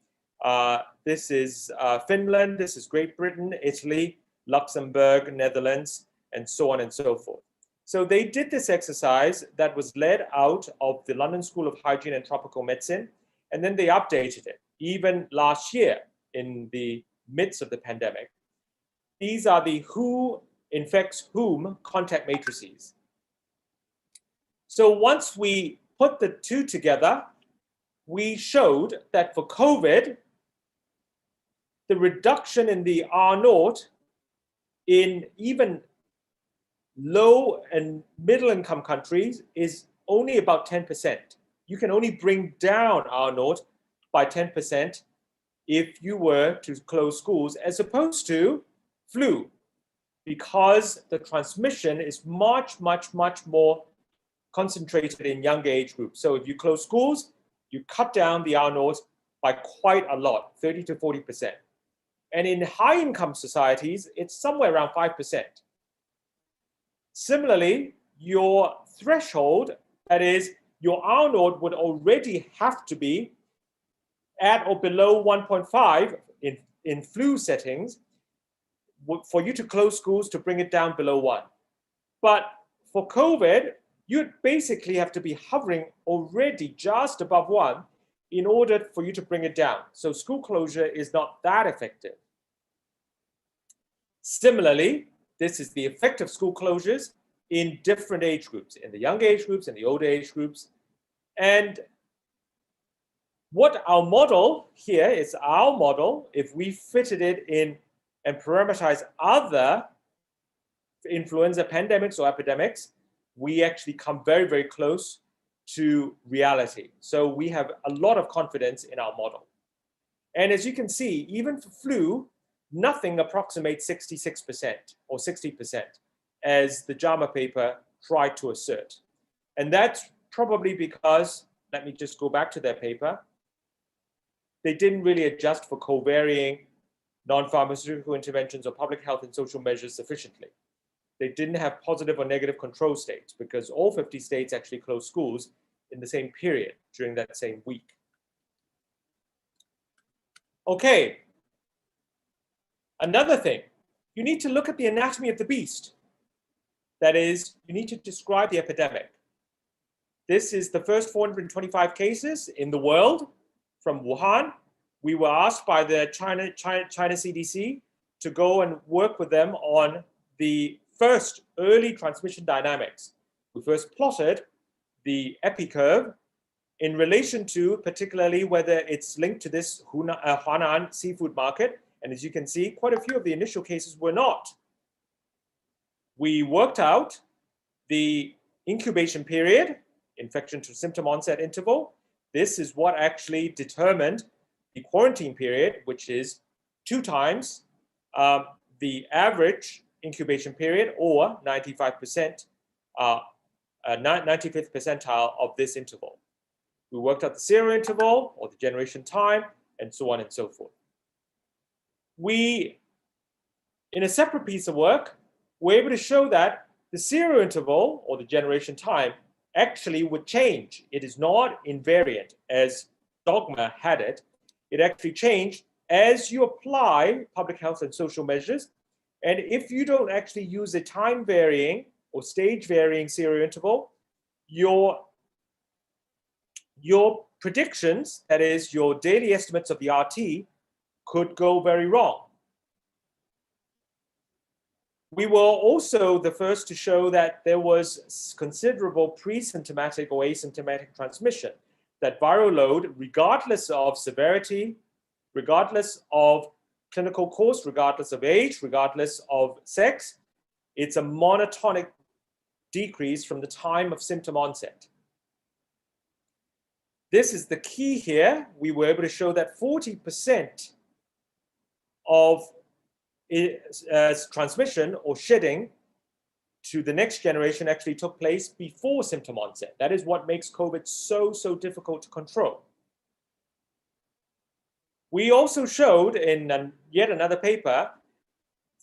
this is Finland, this is Great Britain, Italy, Luxembourg, Netherlands, and so on and so forth. So they did this exercise that was led out of the London School of Hygiene and Tropical Medicine, and then they updated it, even last year in the midst of the pandemic. These are the who infects whom contact matrices. So once we put the two together, we showed that for COVID, the reduction in the R0 in even low and middle income countries is only about 10%. You can only bring down R0 by 10% if you were to close schools, as opposed to flu, because the transmission is much, much, much more concentrated in younger age groups. So if you close schools, you cut down the R0 by quite a lot, 30 to 40%. And in high income societies, it's somewhere around 5%. Similarly, your threshold, that is, your R0 would already have to be at or below 1.5 in flu settings for you to close schools to bring it down below 1. But for COVID, you'd basically have to be hovering already just above 1 in order for you to bring it down. So school closure is not that effective. Similarly, this is the effect of school closures in different age groups, in the young age groups and the older age groups. And what our model here is our model, if we fitted it in and parameterize other influenza pandemics or epidemics, we actually come very, very close to reality. So we have a lot of confidence in our model. And as you can see, even for flu, nothing approximates 66% or 60%, as the JAMA paper tried to assert. And that's probably because, let me just go back to their paper, they didn't really adjust for co-varying non-pharmaceutical interventions or public health and social measures sufficiently. They didn't have positive or negative control states because all 50 states actually closed schools in the same period during that same week. Okay. Another thing, you need to look at the anatomy of the beast. That is, you need to describe the epidemic. This is the first 425 cases in the world from Wuhan. We were asked by the China CDC to go and work with them on the first early transmission dynamics. We first plotted the epicurve in relation to particularly whether it's linked to this Hunan seafood market. And as you can see, quite a few of the initial cases were not. We worked out the incubation period, infection to symptom onset interval. This is what actually determined the quarantine period, which is 2 times the average incubation period, or 95%, 95th percentile of this interval. We worked out the zero interval, or the generation time, and so on and so forth. We, in a separate piece of work, were able to show that the zero interval, or the generation time, actually would change. It is not invariant as dogma had it. It actually changed as you apply public health and social measures. And if you don't actually use a time varying or stage varying zero interval, your predictions, that is your daily estimates of the RT, could go very wrong. We were also the first to show that there was considerable pre-symptomatic or asymptomatic transmission, that viral load, regardless of severity, regardless of clinical course, regardless of age, regardless of sex, it's a monotonic decrease from the time of symptom onset. This is the key here. We were able to show that 40% of transmission or shedding to the next generation actually took place before symptom onset. That is what makes COVID so difficult to control. We also showed in yet another paper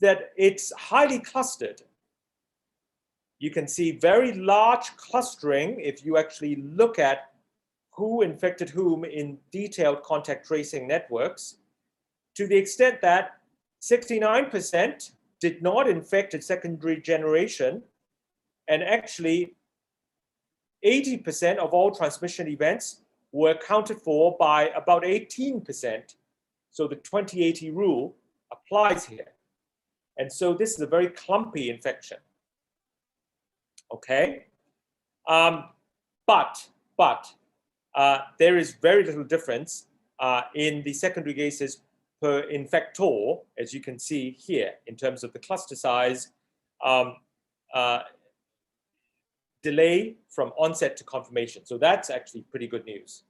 that it's highly clustered. You can see very large clustering if you actually look at who infected whom in detailed contact tracing networks, to the extent that 69% did not infect a secondary generation, and actually 80% of all transmission events were accounted for by about 18%. So the 2080 rule applies here. And so this is a very clumpy infection. Okay? But there is very little difference in the secondary cases per infector, as you can see here, in terms of the cluster size, delay from onset to confirmation. So that's actually pretty good news.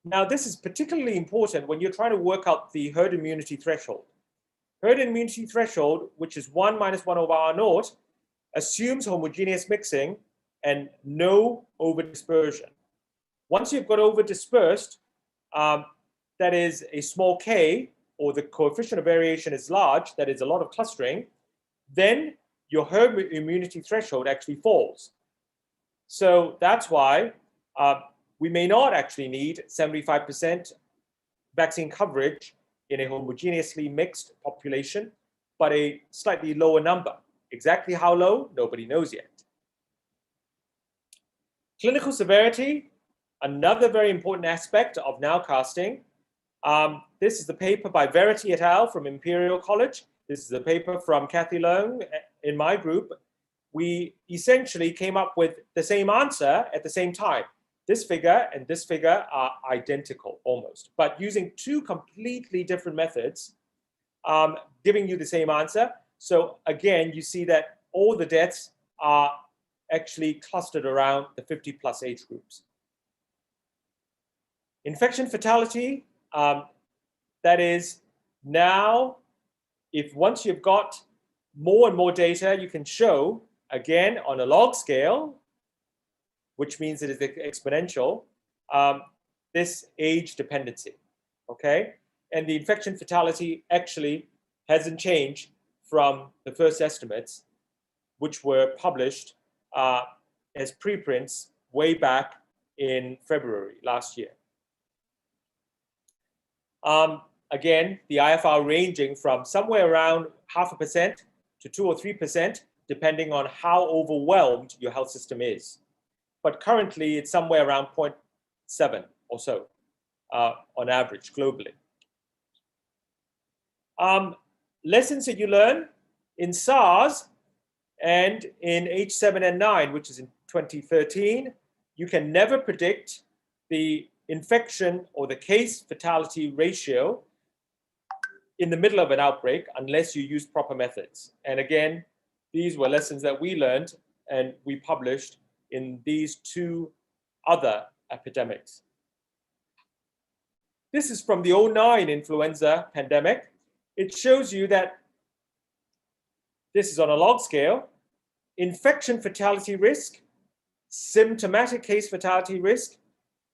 Now, this is particularly important when you're trying to work out the herd immunity threshold. Herd immunity threshold, which is 1 minus 1 over R naught, assumes homogeneous mixing and no over-dispersion. Once you've got over-dispersed, that is a small k, or the coefficient of variation is large, that is a lot of clustering, then your herd immunity threshold actually falls. So that's why we may not actually need 75% vaccine coverage in a homogeneously mixed population, but a slightly lower number. Exactly how low, nobody knows yet. Clinical severity, another very important aspect of nowcasting. This is the paper by Verity et al. From Imperial College. This is a paper from Kathy Leung in my group. We essentially came up with the same answer at the same time. This figure and this figure are identical almost, but using two completely different methods, giving you the same answer. So again, you see that all the deaths are actually clustered around the 50+ age groups. Infection fatality, that is now, if once you've got more and more data, you can show, again, on a log scale, which means it is exponential, this age dependency, okay? And the infection fatality actually hasn't changed from the first estimates, which were published as preprints way back in February last year. Again, the IFR ranging from somewhere around 0.5% to 2 or 3%, depending on how overwhelmed your health system is. But currently, it's somewhere around 0.7 or so on average globally. Lessons that you learn in SARS and in H7N9, which is in 2013, you can never predict the infection or the case fatality ratio in the middle of an outbreak unless you use proper methods. And again, these were lessons that we learned and we published in these two other epidemics. This is from the 2009 influenza pandemic. It shows you that this is on a log scale. Infection fatality risk, symptomatic case fatality risk,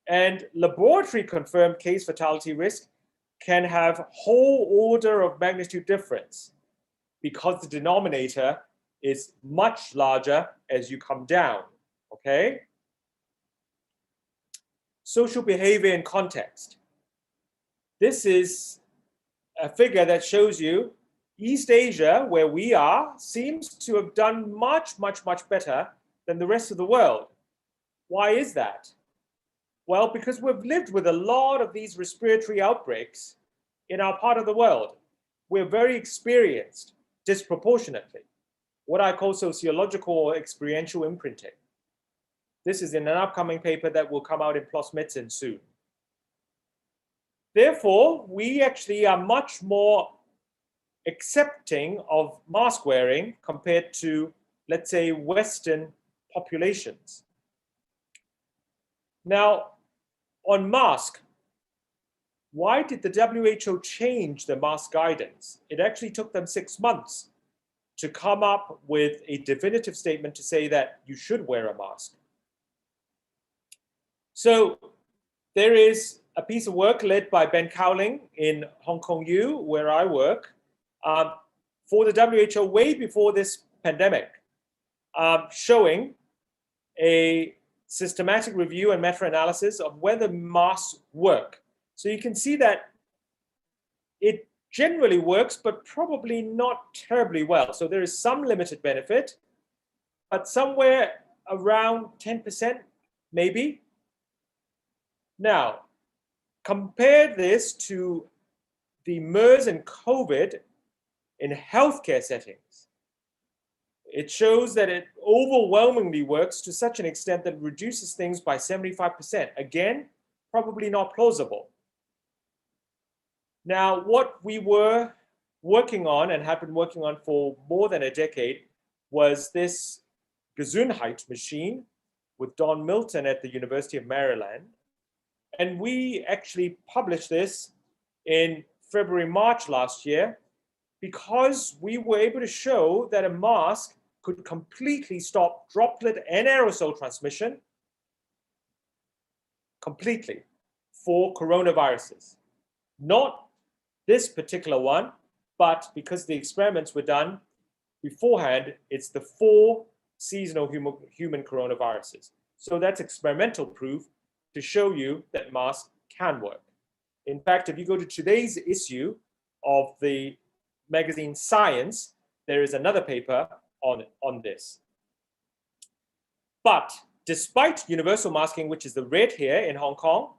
and laboratory confirmed case fatality risk can have whole order of magnitude difference because the denominator is much larger as you come down, okay? Social behavior and context. This is a figure that shows you East Asia, where we are, seems to have done much, much, much better than the rest of the world. Why is that? Well, because we've lived with a lot of these respiratory outbreaks in our part of the world. We're very experienced disproportionately, what I call sociological or experiential imprinting. This is in an upcoming paper that will come out in PLOS Medicine soon. Therefore, we actually are much more accepting of mask wearing compared to, let's say, Western populations. Now, on mask, why did the WHO change the mask guidance? It actually took them 6 months to come up with a definitive statement to say that you should wear a mask. So there is a piece of work led by Ben Cowling in Hong Kong U, where I work, for the WHO way before this pandemic, showing a systematic review and meta-analysis of whether masks work. So you can see that it generally works, but probably not terribly well. So there is some limited benefit, but somewhere around 10%, maybe. Now, compare this to the MERS and COVID in healthcare settings. It shows that it overwhelmingly works to such an extent that it reduces things by 75%. Again, probably not plausible. Now, what we were working on and have been working on for more than a decade was this Gesundheit machine with Don Milton at the University of Maryland. And we actually published this in February, March last year, because we were able to show that a mask could completely stop droplet and aerosol transmission completely for coronaviruses. Not this particular one, but because the experiments were done beforehand, it's the 4 seasonal human coronaviruses. So that's experimental proof to show you that masks can work. In fact, if you go to today's issue of the magazine Science, there is another paper on this. But despite universal masking, which is the red here in Hong Kong,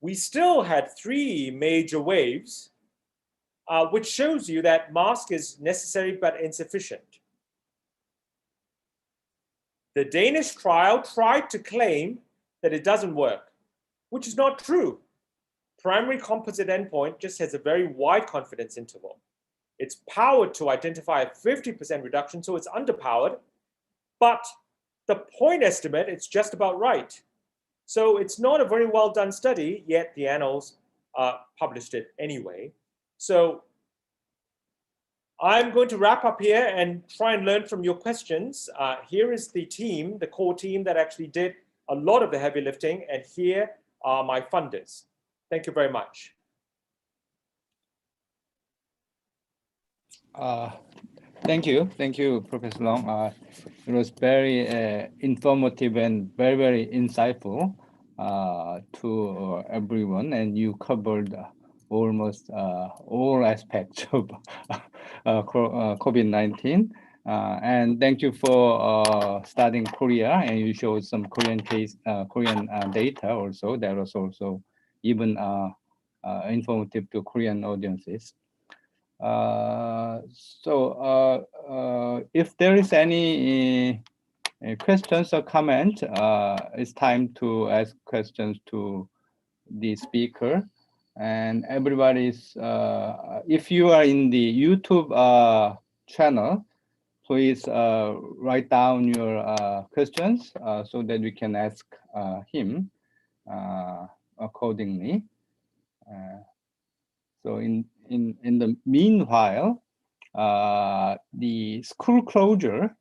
we still had 3 major waves, which shows you that mask is necessary but insufficient. The Danish trial tried to claim that it doesn't work, which is not true. Primary composite endpoint just has a very wide confidence interval. It's powered to identify a 50% reduction, so it's underpowered, but the point estimate, it's just about right. So it's not a very well done study, yet the annals published it anyway. So I'm going to wrap up here and try and learn from your questions. Here is the team, the core team that actually did a lot of the heavy lifting, and here are my funders. Thank you very much. Thank you, Professor Long. It was very informative and very, very insightful to everyone, and you covered almost all aspects of COVID-19. And thank you for studying Korea, and you showed some Korean data also. That was also even informative to Korean audiences. If there is any questions or comment, it's time to ask questions to the speaker. And everybody's, if you are in the YouTube channel, please write down your questions so that we can ask him accordingly. So in the meanwhile, the school closure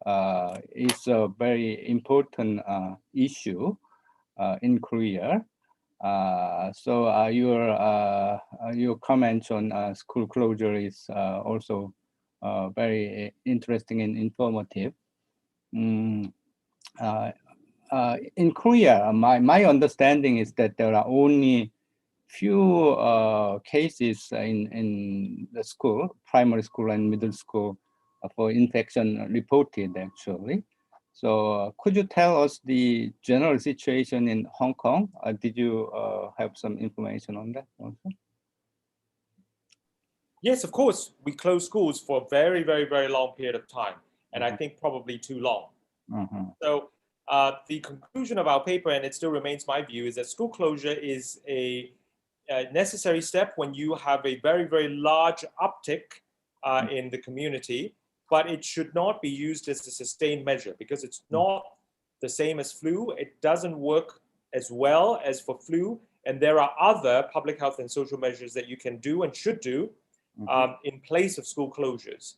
is a very important issue in Korea. So your comments on school closure is also very interesting and informative. In Korea, my understanding is that there are only few cases in the school, primary school and middle school, for infection reported actually. So could you tell us the general situation in Hong Kong? Did you have some information on that also? Yes, of course. We closed schools for a very, very, very long period of time, and I think probably too long. So the conclusion of our paper, and it still remains my view, is that school closure is a necessary step when you have a very, very large uptick in the community, but it should not be used as a sustained measure because it's not the same as flu. It doesn't work as well as for flu, and there are other public health and social measures that you can do and should do in place of school closures.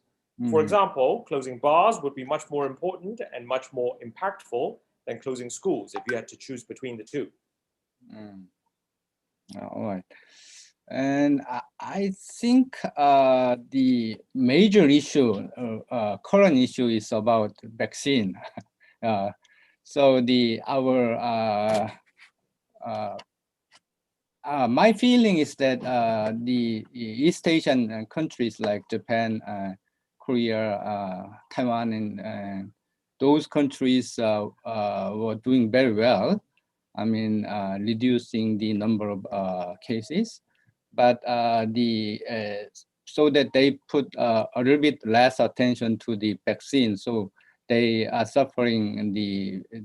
For example, closing bars would be much more important and much more impactful than closing schools if you had to choose between the two. All right. And I think the major issue, current issue is about vaccine. So my feeling is that the East Asian countries like Japan, Korea, Taiwan, and those countries were doing very well. I mean, reducing the number of cases, but so that they put a little bit less attention to the vaccine. So they are suffering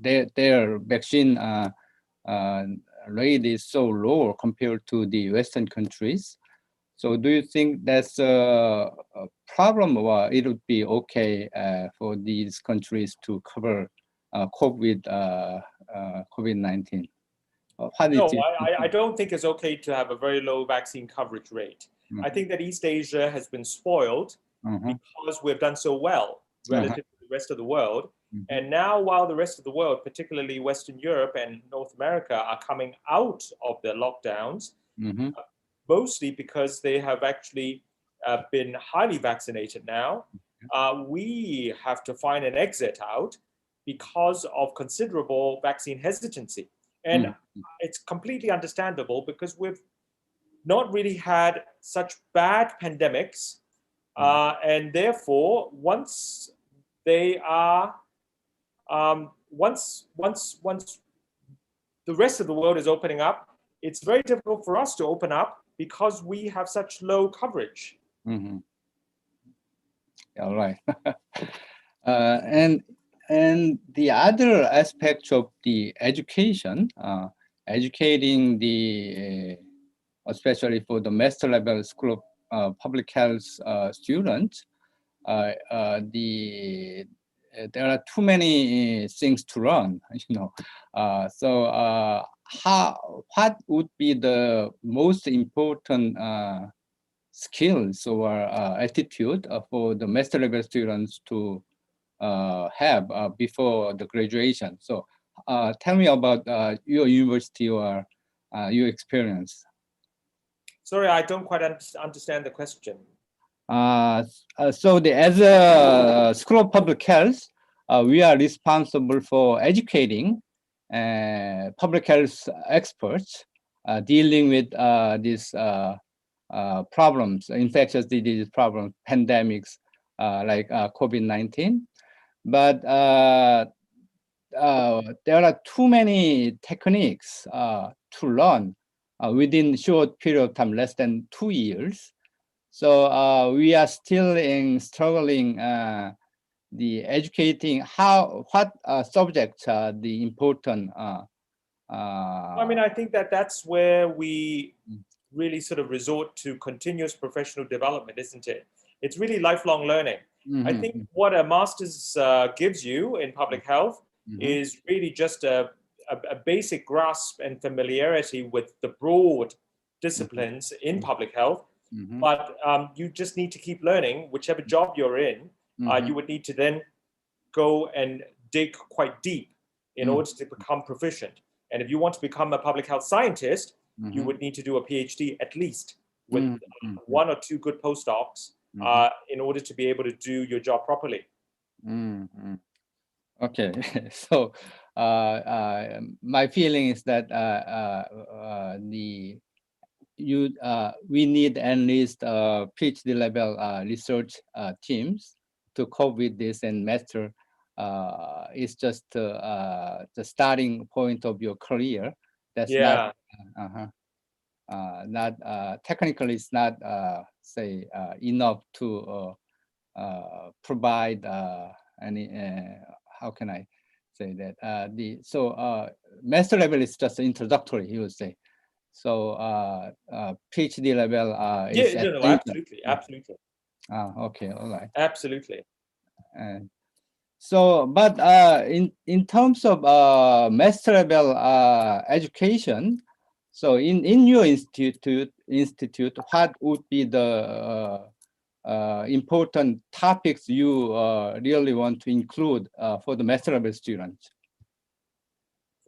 their vaccine rate is so low compared to the Western countries. So do you think that's a problem, or it would be okay for these countries to cope with COVID-19? No, I don't think it's okay to have a very low vaccine coverage rate. Mm-hmm. I think that East Asia has been spoiled because we've done so well relative to the rest of the world. And now, while the rest of the world, particularly Western Europe and North America, are coming out of their lockdowns, mostly because they have actually been highly vaccinated now, we have to find an exit out because of considerable vaccine hesitancy. And it's completely understandable because we've not really had such bad pandemics. And therefore, once they are, once the rest of the world is opening up, it's very difficult for us to open up because we have such low coverage. All right. And the other aspect of the education, educating the, especially for the master level school of public health students, there are too many things to learn, you know. What would be the most important skills or attitude for the master level students to have before the graduation? So tell me about your university or your experience. Sorry, I don't quite understand the question. So as a School of Public Health, we are responsible for educating public health experts dealing with these problems, infectious disease problems, pandemics like COVID-19. But there are too many techniques to learn within short period of time, less than 2 years. So we are still struggling the educating what subjects are the important. I mean, I think that's where we really sort of resort to continuous professional development, isn't it? It's really lifelong learning. I think what a master's gives you in public health is really just a basic grasp and familiarity with the broad disciplines in public health. But you just need to keep learning. Whichever job you're in, you would need to then go and dig quite deep in order to become proficient. And if you want to become a public health scientist, you would need to do a PhD at least with 1 or 2 good postdocs in order to be able to do your job properly. Okay, so my feeling is that we need at least PhD level research teams to cope with this, and master is just the starting point of your career. That's not technically, it's not say enough to provide any how can I say that master level is just introductory, you would say. So PhD level is absolutely. Okay, all right. Absolutely. So, but in terms of master level education, so in your institute, what would be the important topics you really want to include for the master level students?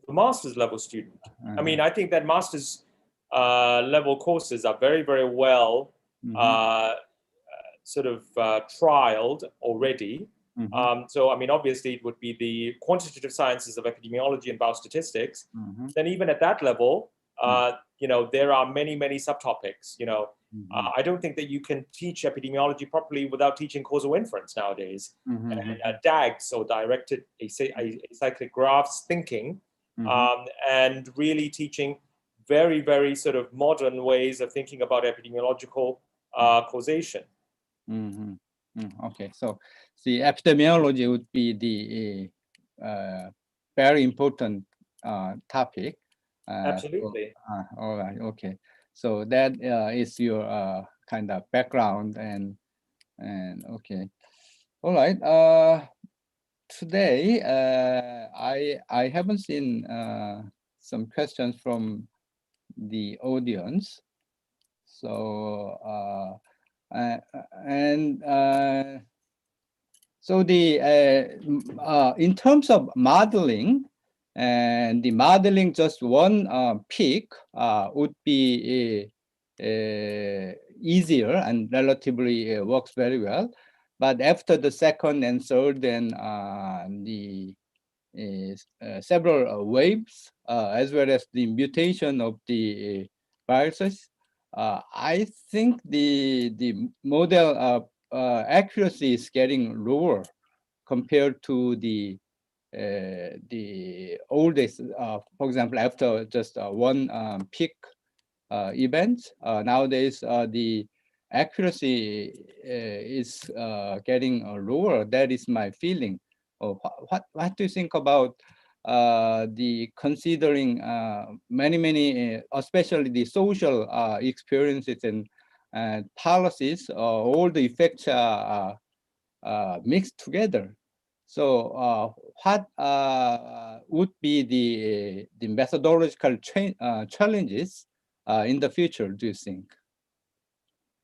The master's level student. I mean, I think that master's level courses are very, very well sort of trialed already. So, I mean, obviously, it would be the quantitative sciences of epidemiology and biostatistics. Then even at that level, you know, there are many, many subtopics. You know, I don't think that you can teach epidemiology properly without teaching causal inference nowadays. And DAGs, or directed acyclic graphs thinking, and really teaching very, very sort of modern ways of thinking about epidemiological causation. Okay, so the epidemiology would be the very important topic. Absolutely. All right. Okay. So that is your kind of background and okay. All right. Today I haven't seen some questions from the audience. So so the in terms of modeling, and the modeling just one peak would be easier and relatively works very well. But after the second and third, then the several waves, as well as the mutation of the viruses, I think the model accuracy is getting lower compared to the oldest. For example, after just one peak event, nowadays the accuracy is getting lower. That is my feeling. What do you think about the considering many, especially the social experiences and policies, all the effects are mixed together. So what would be the methodological challenges in the future, do you think?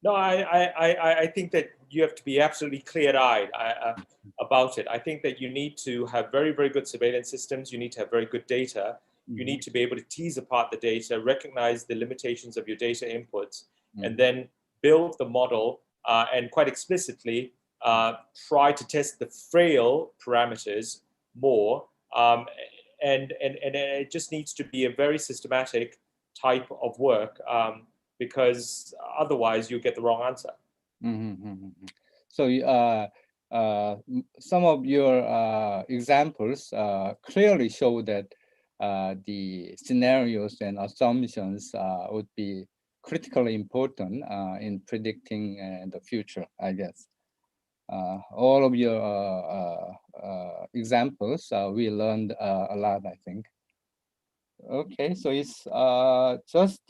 No, I think that you have to be absolutely clear-eyed about it. I think that you need to have very, very good surveillance systems. You need to have very good data. You need to be able to tease apart the data, recognize the limitations of your data inputs, and then build the model and quite explicitly try to test the frail parameters more. And it just needs to be a very systematic type of work. Because otherwise you get the wrong answer. So some of your examples clearly show that the scenarios and assumptions would be critically important in predicting the future, I guess. All of your examples, we learned a lot, I think. Okay, so it's just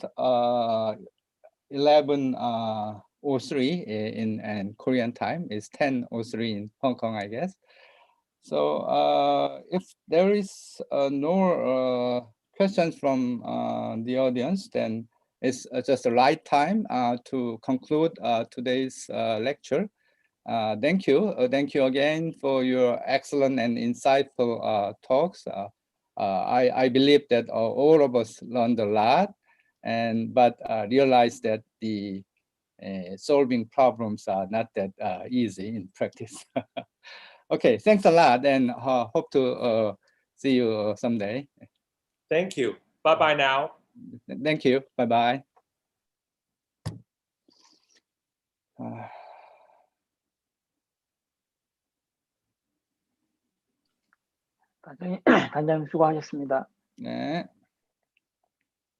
11:03 in Korean time. It's 10:03 in Hong Kong, I guess. So if there is no questions from the audience, then it's just the right time to conclude today's lecture. Thank you. Thank you again for your excellent and insightful talks. I believe that all of us learned a lot, but realize that the solving problems are not that easy in practice. Okay, thanks a lot, and hope to see you someday. Thank you. Bye-bye now. Thank you. Bye-bye. 단장님 수고하셨습니다. 네.